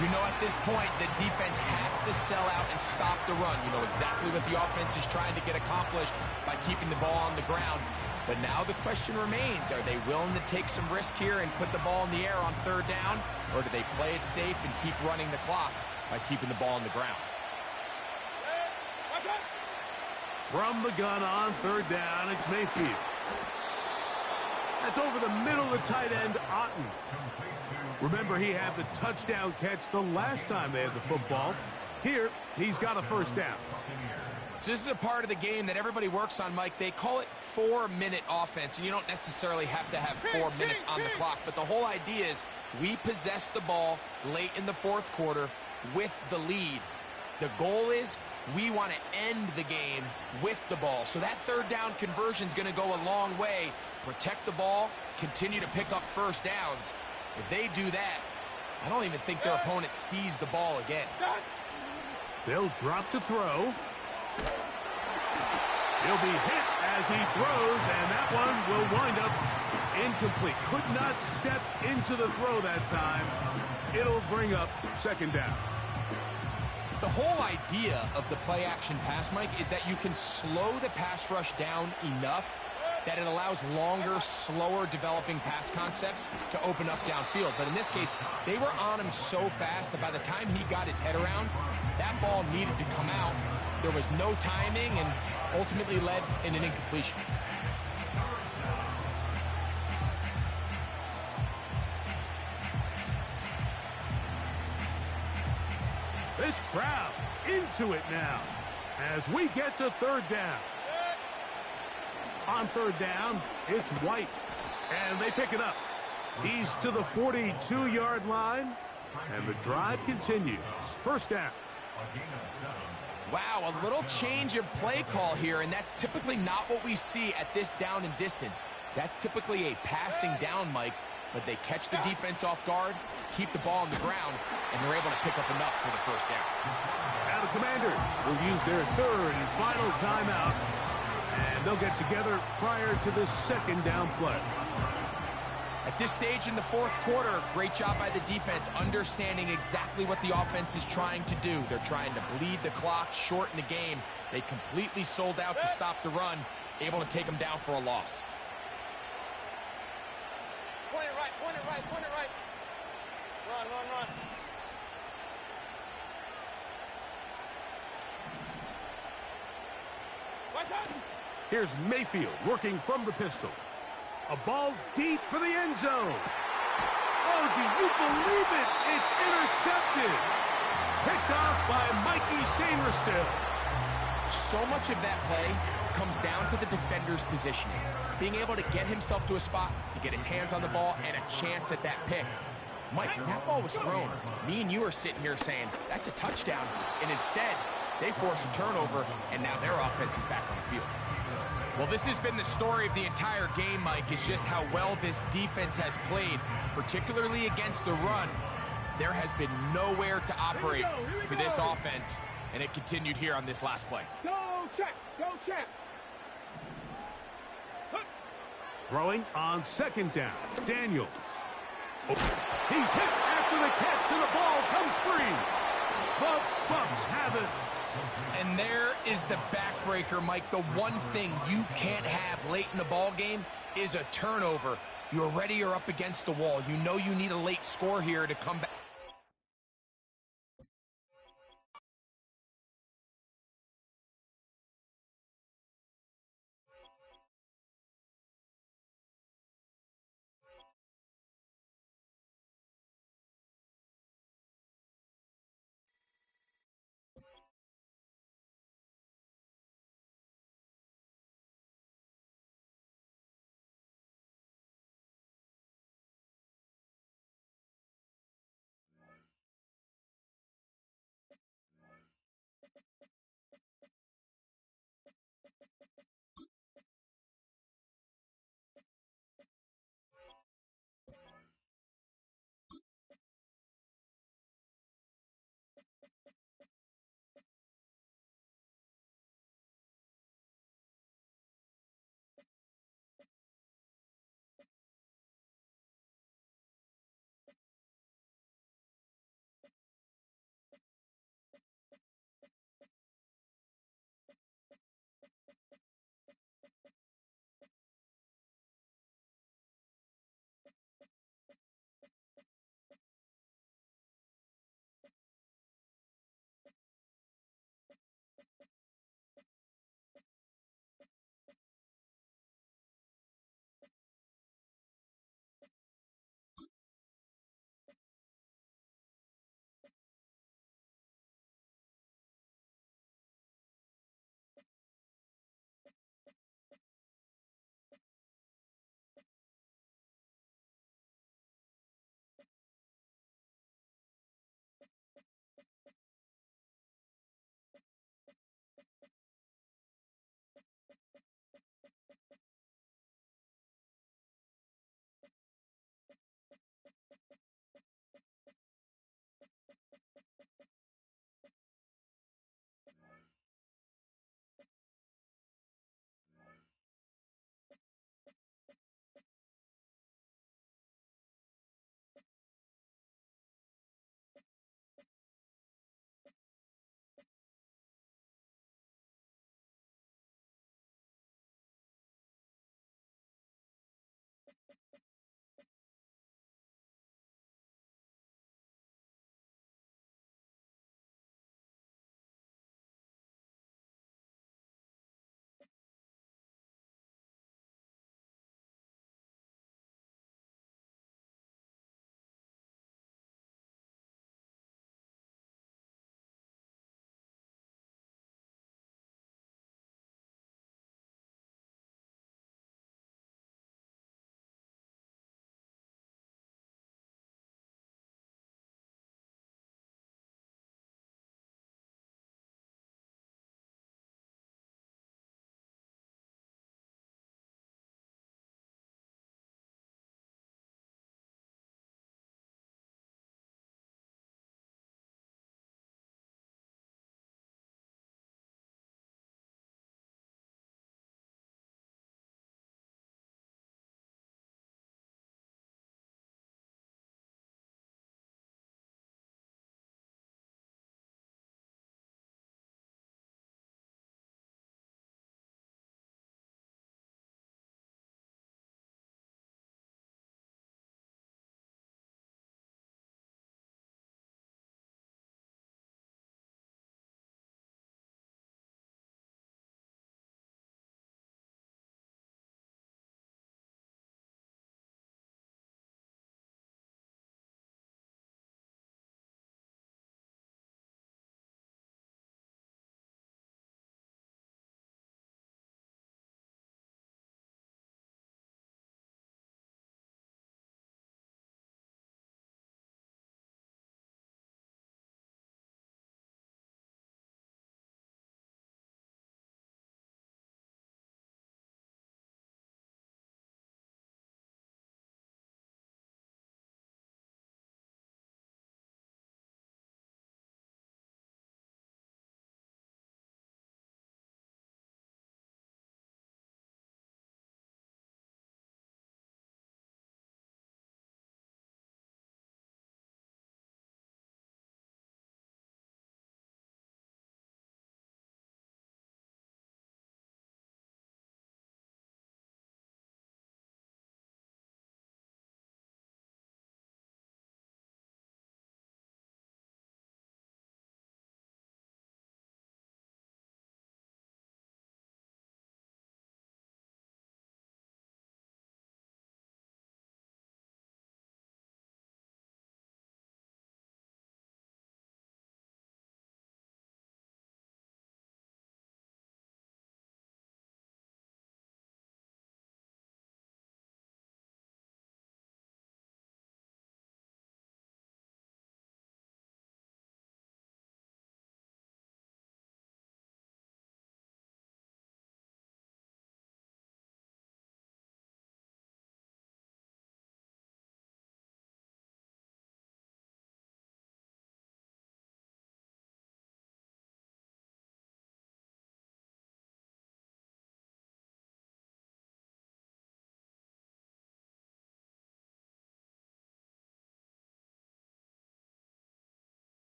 You know, at this point, the defense has to sell out and stop the run. You know exactly what the offense is trying to get accomplished by keeping the ball on the ground. But now the question remains, are they willing to take some risk here and put the ball in the air on 3rd down? Or do they play it safe and keep running the clock by keeping the ball on the ground? From the gun on 3rd down, it's Mayfield. That's over the middle of the tight end, Otten. Remember, he had the touchdown catch the last time they had the football. Here, he's got a 1st down. So this is a part of the game that everybody works on, Mike. They call it 4-minute offense, and you don't necessarily have to have 4 minutes on the clock. But the whole idea is we possess the ball late in the fourth quarter with the lead. The goal is we want to end the game with the ball. So that third down conversion is going to go a long way. Protect the ball, continue to pick up first downs. If they do that, I don't even think their opponent sees the ball again. They'll drop to throw. He'll be hit as he throws, and that one will wind up incomplete. Could not step into the throw that time. It'll bring up second down. The whole idea of the play-action pass, Mike, is that you can slow the pass rush down enough that it allows longer, slower developing pass concepts to open up downfield. But in this case, they were on him so fast that by the time he got his head around, that ball needed to come out. There was no timing and ultimately led in an incompletion. This crowd into it now as we get to third down. On third down, it's White, and they pick it up. He's to the 42-yard line, and the drive continues. First down. Wow, a little change of play call here, and that's typically not what we see at this down and distance. That's typically a passing down, Mike, but they catch the defense off guard, keep the ball on the ground, and they're able to pick up enough for the first down. Now the Commanders will use their third and final timeout, and they'll get together prior to the second down play. At this stage in the fourth quarter, great job by the defense, understanding exactly what the offense is trying to do. They're trying to bleed the clock, shorten the game. They completely sold out to stop the run, able to take them down for a loss. Point it right, point it right, point it right. Run, run, run. Watch out! Here's Mayfield working from the pistol. A ball deep for the end zone. Oh, do you believe it? It's intercepted. Picked off by Mikey Sainristil. So much of that play comes down to the defender's positioning. Being able to get himself to a spot, to get his hands on the ball, and a chance at that pick. Mike, when that ball was thrown, me and you are sitting here saying, that's a touchdown. And instead, they force a turnover, and now their offense is back on the field. Well, this has been the story of the entire game, Mike, is just how well this defense has played, particularly against the run. There has been nowhere to operate for this offense, and it continued here on this last play. Go, check, go, check. Throwing on second down. Daniels. Oh, he's hit after the catch, and the ball comes free. The Bucs have it. And there is the backbreaker, Mike. The one thing you can't have late in the ball game is a turnover. You're ready, you're up against the wall. You know you need a late score here to come back.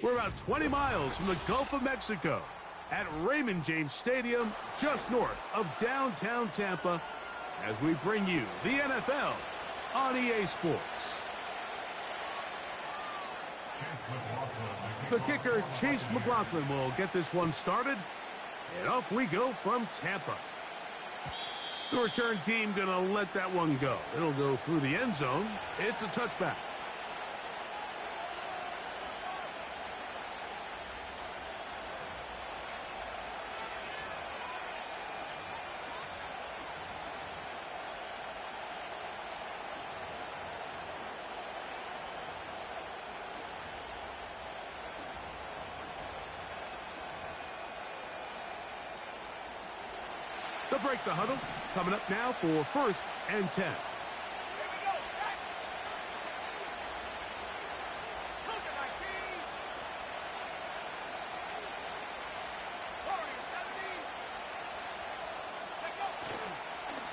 We're about 20 miles from the Gulf of Mexico at Raymond James Stadium, just north of downtown Tampa, as we bring you the NFL on EA Sports. The kicker, Chase McLaughlin, will get this one started. And off we go from Tampa. The return team going to let that one go. It'll go through the end zone. It's a touchback. They'll break the huddle. Coming up now for 1st and 10.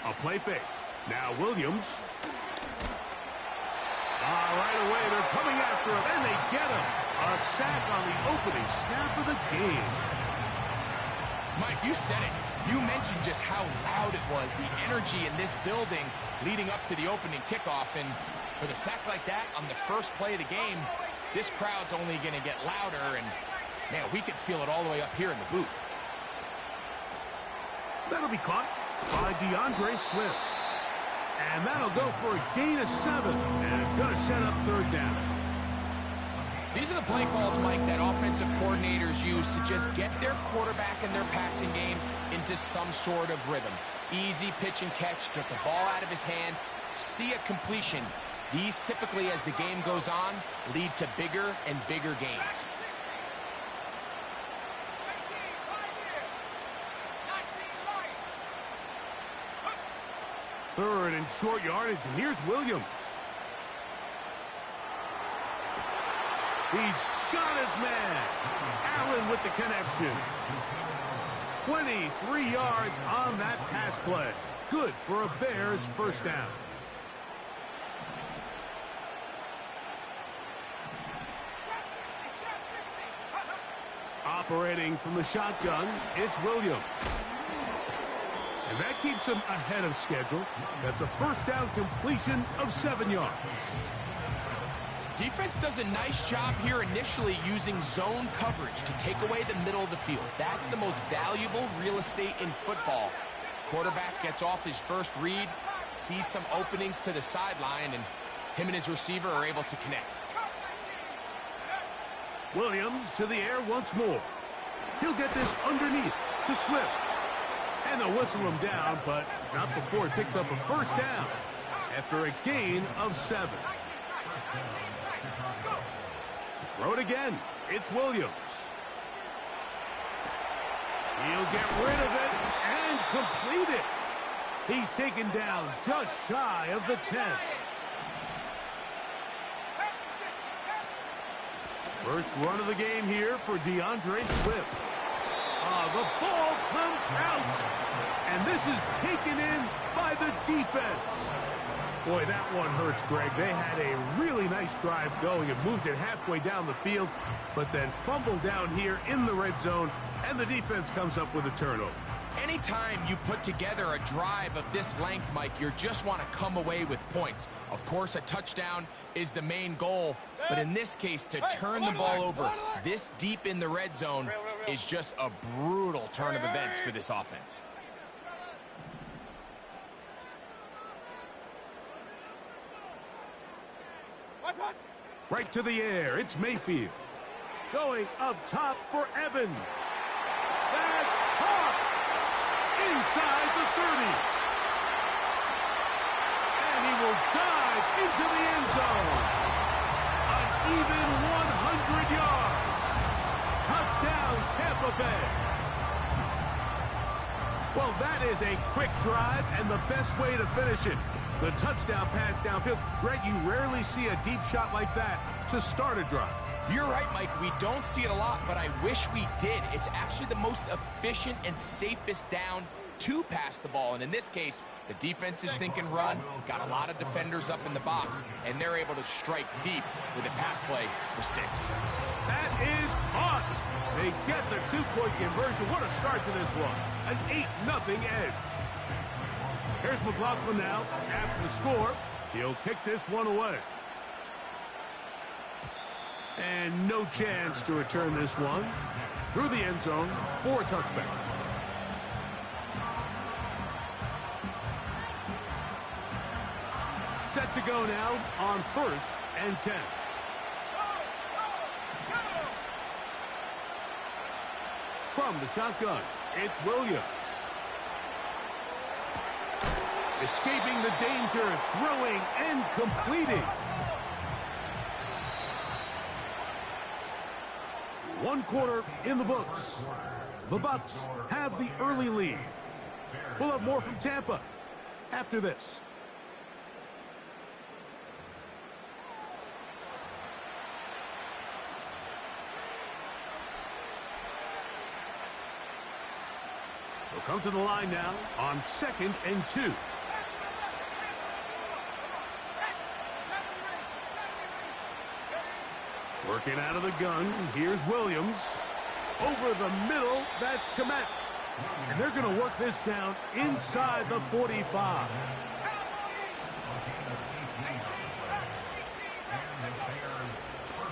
A play fake. Now Williams. Right away, they're coming after him, and they get him. A sack on the opening snap of the game. Mike, you said it. You mentioned just how loud it was, the energy in this building leading up to the opening kickoff. And with a sack like that on the first play of the game, this crowd's only going to get louder. And, man, we could feel it all the way up here in the booth. That'll be caught by DeAndre Swift. And that'll go for a gain of 7. And it's going to set up 3rd down. These are the play calls, Mike, that offensive coordinators use to just get their quarterback and their passing game into some sort of rhythm. Easy pitch and catch, get the ball out of his hand, see a completion. These typically, as the game goes on, lead to bigger and bigger gains. Third and short yardage, and here's Williams. He's got his man. Allen with the connection. 23 yards on that pass play. Good for a Bears 1st down. Operating from the shotgun, it's Williams. And that keeps him ahead of schedule. That's a 1st down completion of 7 yards. Defense does a nice job here initially using zone coverage to take away the middle of the field. That's the most valuable real estate in football. Quarterback gets off his first read, sees some openings to the sideline, and him and his receiver are able to connect. Williams to the air once more. He'll get this underneath to Swift. And they'll whistle him down, but not before he picks up a 1st down after a gain of 7. Throw it again. It's Williams. He'll get rid of it and complete it. He's taken down just shy of the 10. First run of the game here for DeAndre Swift. The ball comes out. And this is taken in by the defense. Boy, that one hurts, Greg. They had a really nice drive going and moved it halfway down the field, but then fumbled down here in the red zone, and the defense comes up with a turnover. Anytime you put together a drive of this length, Mike, you just want to come away with points. Of course, a touchdown is the main goal, but in this case, to turn the ball over this deep in the red zone is just a brutal turn of events for this offense. Right to the air, it's Mayfield. Going up top for Evans. That's caught inside the 30. And he will dive into the end zone. An even 100 yards. Touchdown, Tampa Bay. Well, that is a quick drive and the best way to finish it. The touchdown pass downfield. Greg, you rarely see a deep shot like that to start a drive. You're right, Mike. We don't see it a lot, but I wish we did. It's actually the most efficient and safest down to pass the ball. And in this case, the defense is thinking run, got a lot of defenders up in the box, and they're able to strike deep with a pass play for 6. That is caught. They get the 2-point conversion. What a start to this one. An 8-0 edge. Here's McLaughlin now. After the score, he'll kick this one away. And no chance to return this one through the end zone for a touchback. Set to go now on 1st and 10. From the shotgun, it's Williams. Escaping the danger, throwing and completing. 1 quarter in the books. The Bucs have the early lead. We'll have more from Tampa after this. We'll come to the line now on 2nd and 2. Working out of the gun, here's Williams. Over the middle, that's Komet. And they're going to work this down inside the 45.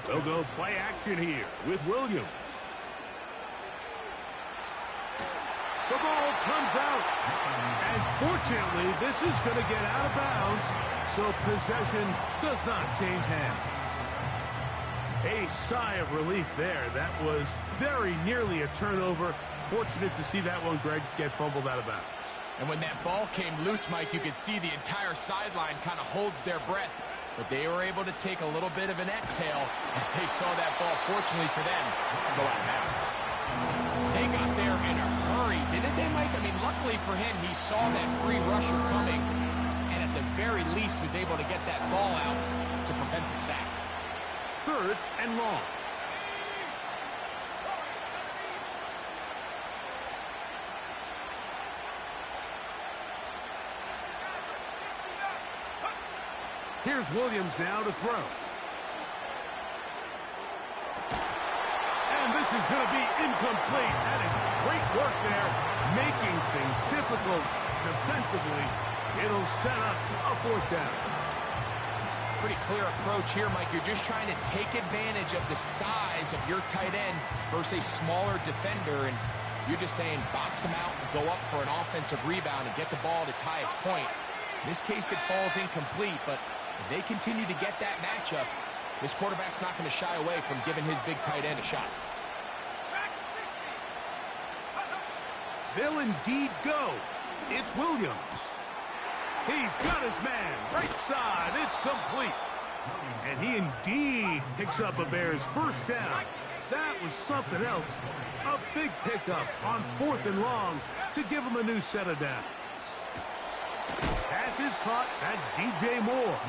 They'll go play action here with Williams. The ball comes out. And fortunately, this is going to get out of bounds, so possession does not change hands. A sigh of relief there. That was very nearly a turnover. Fortunate to see that one, Greg, get fumbled out of bounds. And when that ball came loose, Mike, you could see the entire sideline kind of holds their breath. But they were able to take a little bit of an exhale as they saw that ball, fortunately for them, go out of bounds. They got there in a hurry, didn't they, Mike? I mean, luckily for him, he saw that free rusher coming and at the very least was able to get that ball out to prevent the sack. 3rd and long. Here's Williams now to throw. And this is going to be incomplete. That is great work there, making things difficult defensively. It'll set up a 4th down. Pretty clear approach here, Mike. You're just trying to take advantage of the size of your tight end versus a smaller defender, and you're just saying box him out and go up for an offensive rebound and get the ball at its highest point. In this case, it falls incomplete, but if they continue to get that matchup, this quarterback's not going to shy away from giving his big tight end a shot. They'll indeed go. It's Williams. He's got his man. Right side. It's complete. And he indeed picks up a Bears 1st down. That was something else. A big pickup on 4th and long to give him a new set of downs. Pass is caught. That's DJ Moore.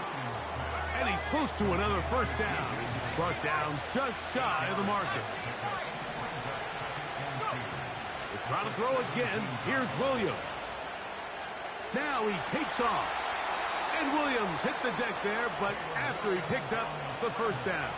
And he's close to another 1st down as he's brought down just shy of the marker. They're trying to throw again. Here's Williams. Now he takes off. And Williams hit the deck there, but after he picked up the 1st down.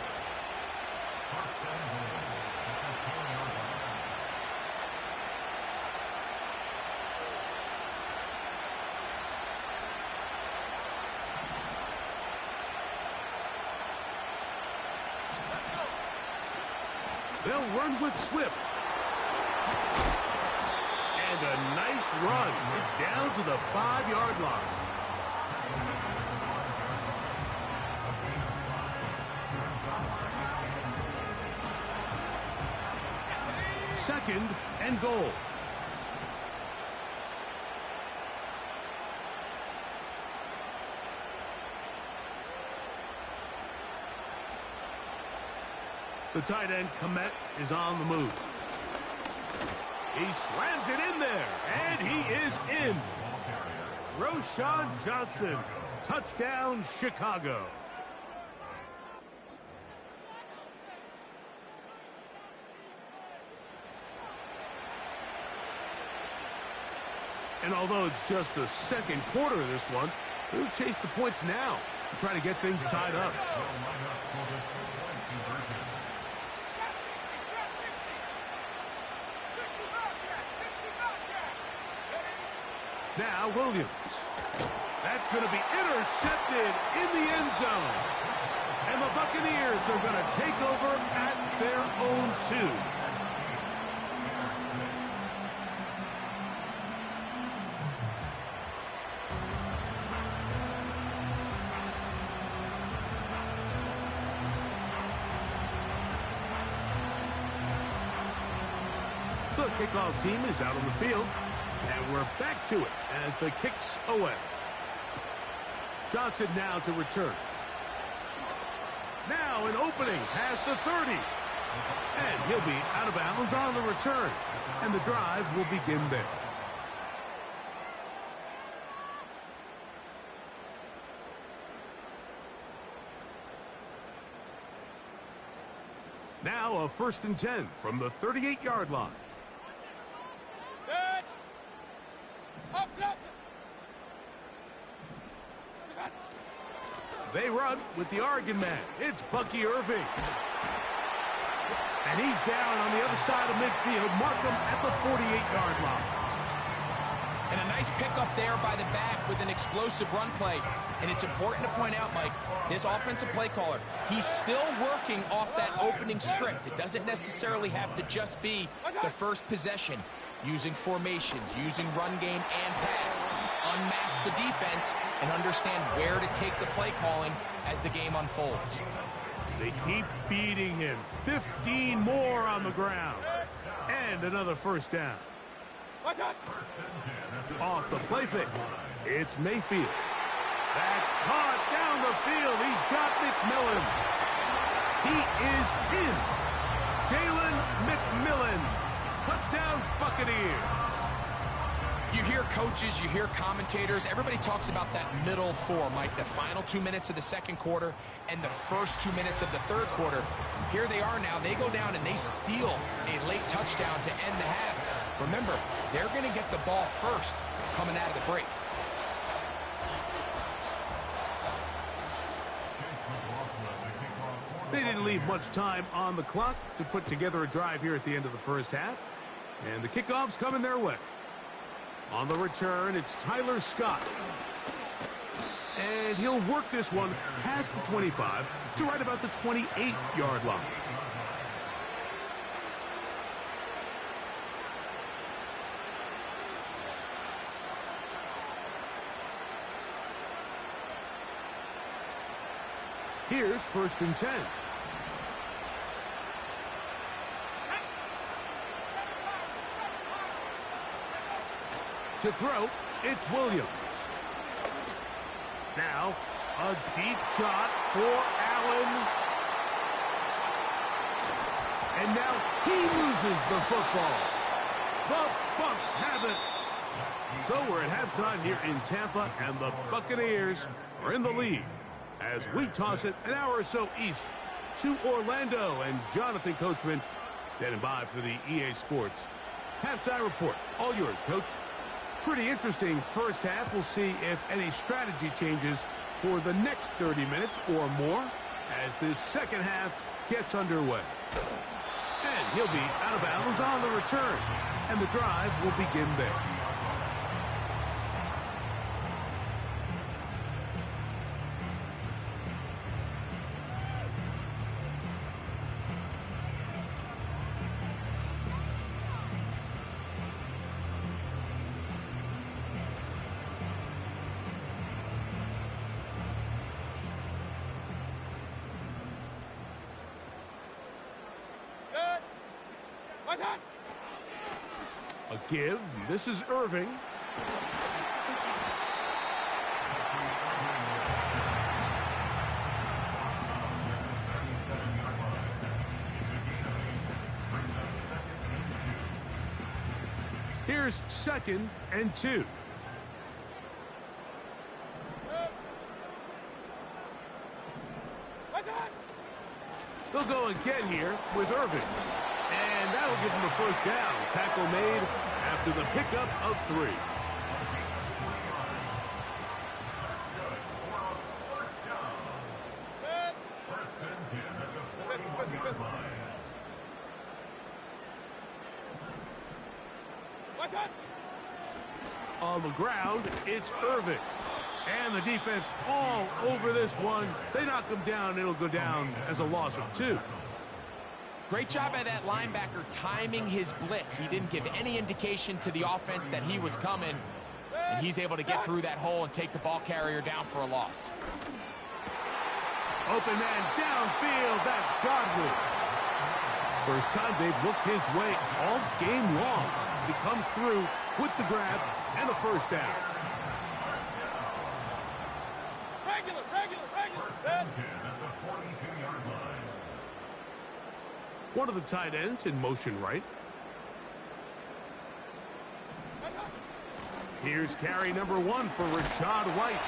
They'll run with Swift. And a nice run. It's down to the 5-yard line. Second and goal. The tight end, Komet, is on the move. He slams it in there, and he is in. Roshan Johnson, touchdown Chicago. And although it's just the second quarter of this one, they'll chase the points now and try to get things tied up. Now Williams. That's going to be intercepted in the end zone. And the Buccaneers are going to take over at their own 2. The kickoff team is out on the field, and we're back to it as the kick's away. Johnson now to return. Now an opening past the 30. And he'll be out of bounds on the return, and the drive will begin there. Now a 1st and 10 from the 38-yard line. They run with the Oregon man. It's Bucky Irving. And he's down on the other side of midfield. Mark him at the 48-yard line. And a nice pickup there by the back with an explosive run play. And it's important to point out, Mike, this offensive play caller, he's still working off that opening script. It doesn't necessarily have to just be the first possession. Using formations, using run game and pass. Unmask the defense and understand where to take the play calling as the game unfolds. They keep feeding him. 15 more on the ground. And another 1st down. Off the play fake. It's Mayfield. That's caught down the field. He's got McMillan. He is in. Jalen McMillan. Touchdown, Buccaneers. You hear coaches, you hear commentators, everybody talks about that middle 4, Mike, the final 2 minutes of the second quarter and the first 2 minutes of the third quarter. Here they are now. They go down and they steal a late touchdown to end the half. Remember, they're going to get the ball first coming out of the break. They didn't leave much time on the clock to put together a drive here at the end of the first half. And the kickoff's coming their way. On the return, it's Tyler Scott. And he'll work this one past the 25 to right about the 28-yard line. Here's 1st and 10. To throw, it's Williams. Now, a deep shot for Allen. And now he loses the football. The Bucs have it. So we're at halftime here in Tampa, and the Buccaneers are in the lead as we toss it an hour or so east to Orlando. And Jonathan Coachman standing by for the EA Sports halftime report. All yours, Coach. Pretty interesting first half. We'll see if any strategy changes for the next 30 minutes or more as this second half gets underway. And he'll be out of bounds on the return, and the drive will begin there. A give. This is Irving. Here's 2nd and 2. They'll go again here with Irving. And that'll give him a 1st down. Tackle made after the pickup of 3. On the ground, it's Irving. And the defense all over this one. They knock him down. It'll go down as a loss of 2. Great job by that linebacker timing his blitz. He didn't give any indication to the offense that he was coming. And he's able to get through that hole and take the ball carrier down for a loss. Open man downfield. That's Godwin. First time they've looked his way all game long. He comes through with the grab and the first down. Regular. At the 42-yard line. One of the tight ends in motion right. Here's carry number 1 for Rashad White.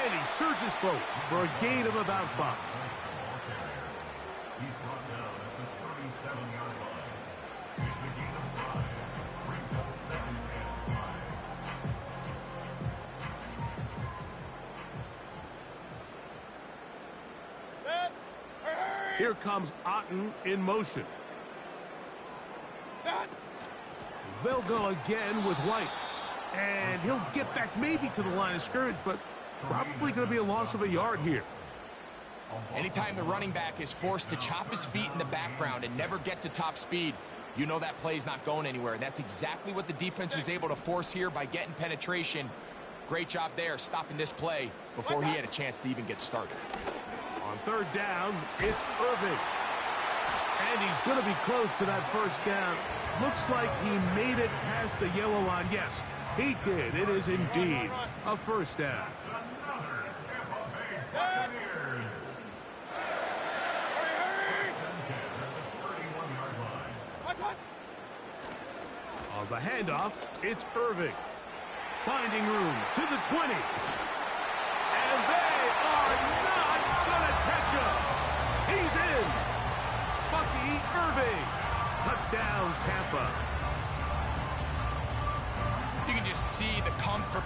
And he surges forward for a gain of about 5. He's brought down at the 37-yard line. It's a gain of 5. Brings up 2nd and 5. Here comes Otten in motion. They'll go again with White. And he'll get back maybe to the line of scrimmage, but probably going to be a loss of a yard here. Anytime the running back is forced to chop his feet in the background and never get to top speed, you know that play's not going anywhere. And that's exactly what the defense was able to force here by getting penetration. Great job there, stopping this play before he had a chance to even get started. On 3rd down, it's Irving. And he's going to be close to that first down. Looks like he made it past the yellow line. Yes, he did. It is indeed a first down. Another Tampa Bay Buccaneers. On the handoff, it's Irving. Finding room to the 20. And they are not going to catch him. He's in. Bucky Irving. Touchdown, Tampa. You can just see the comfort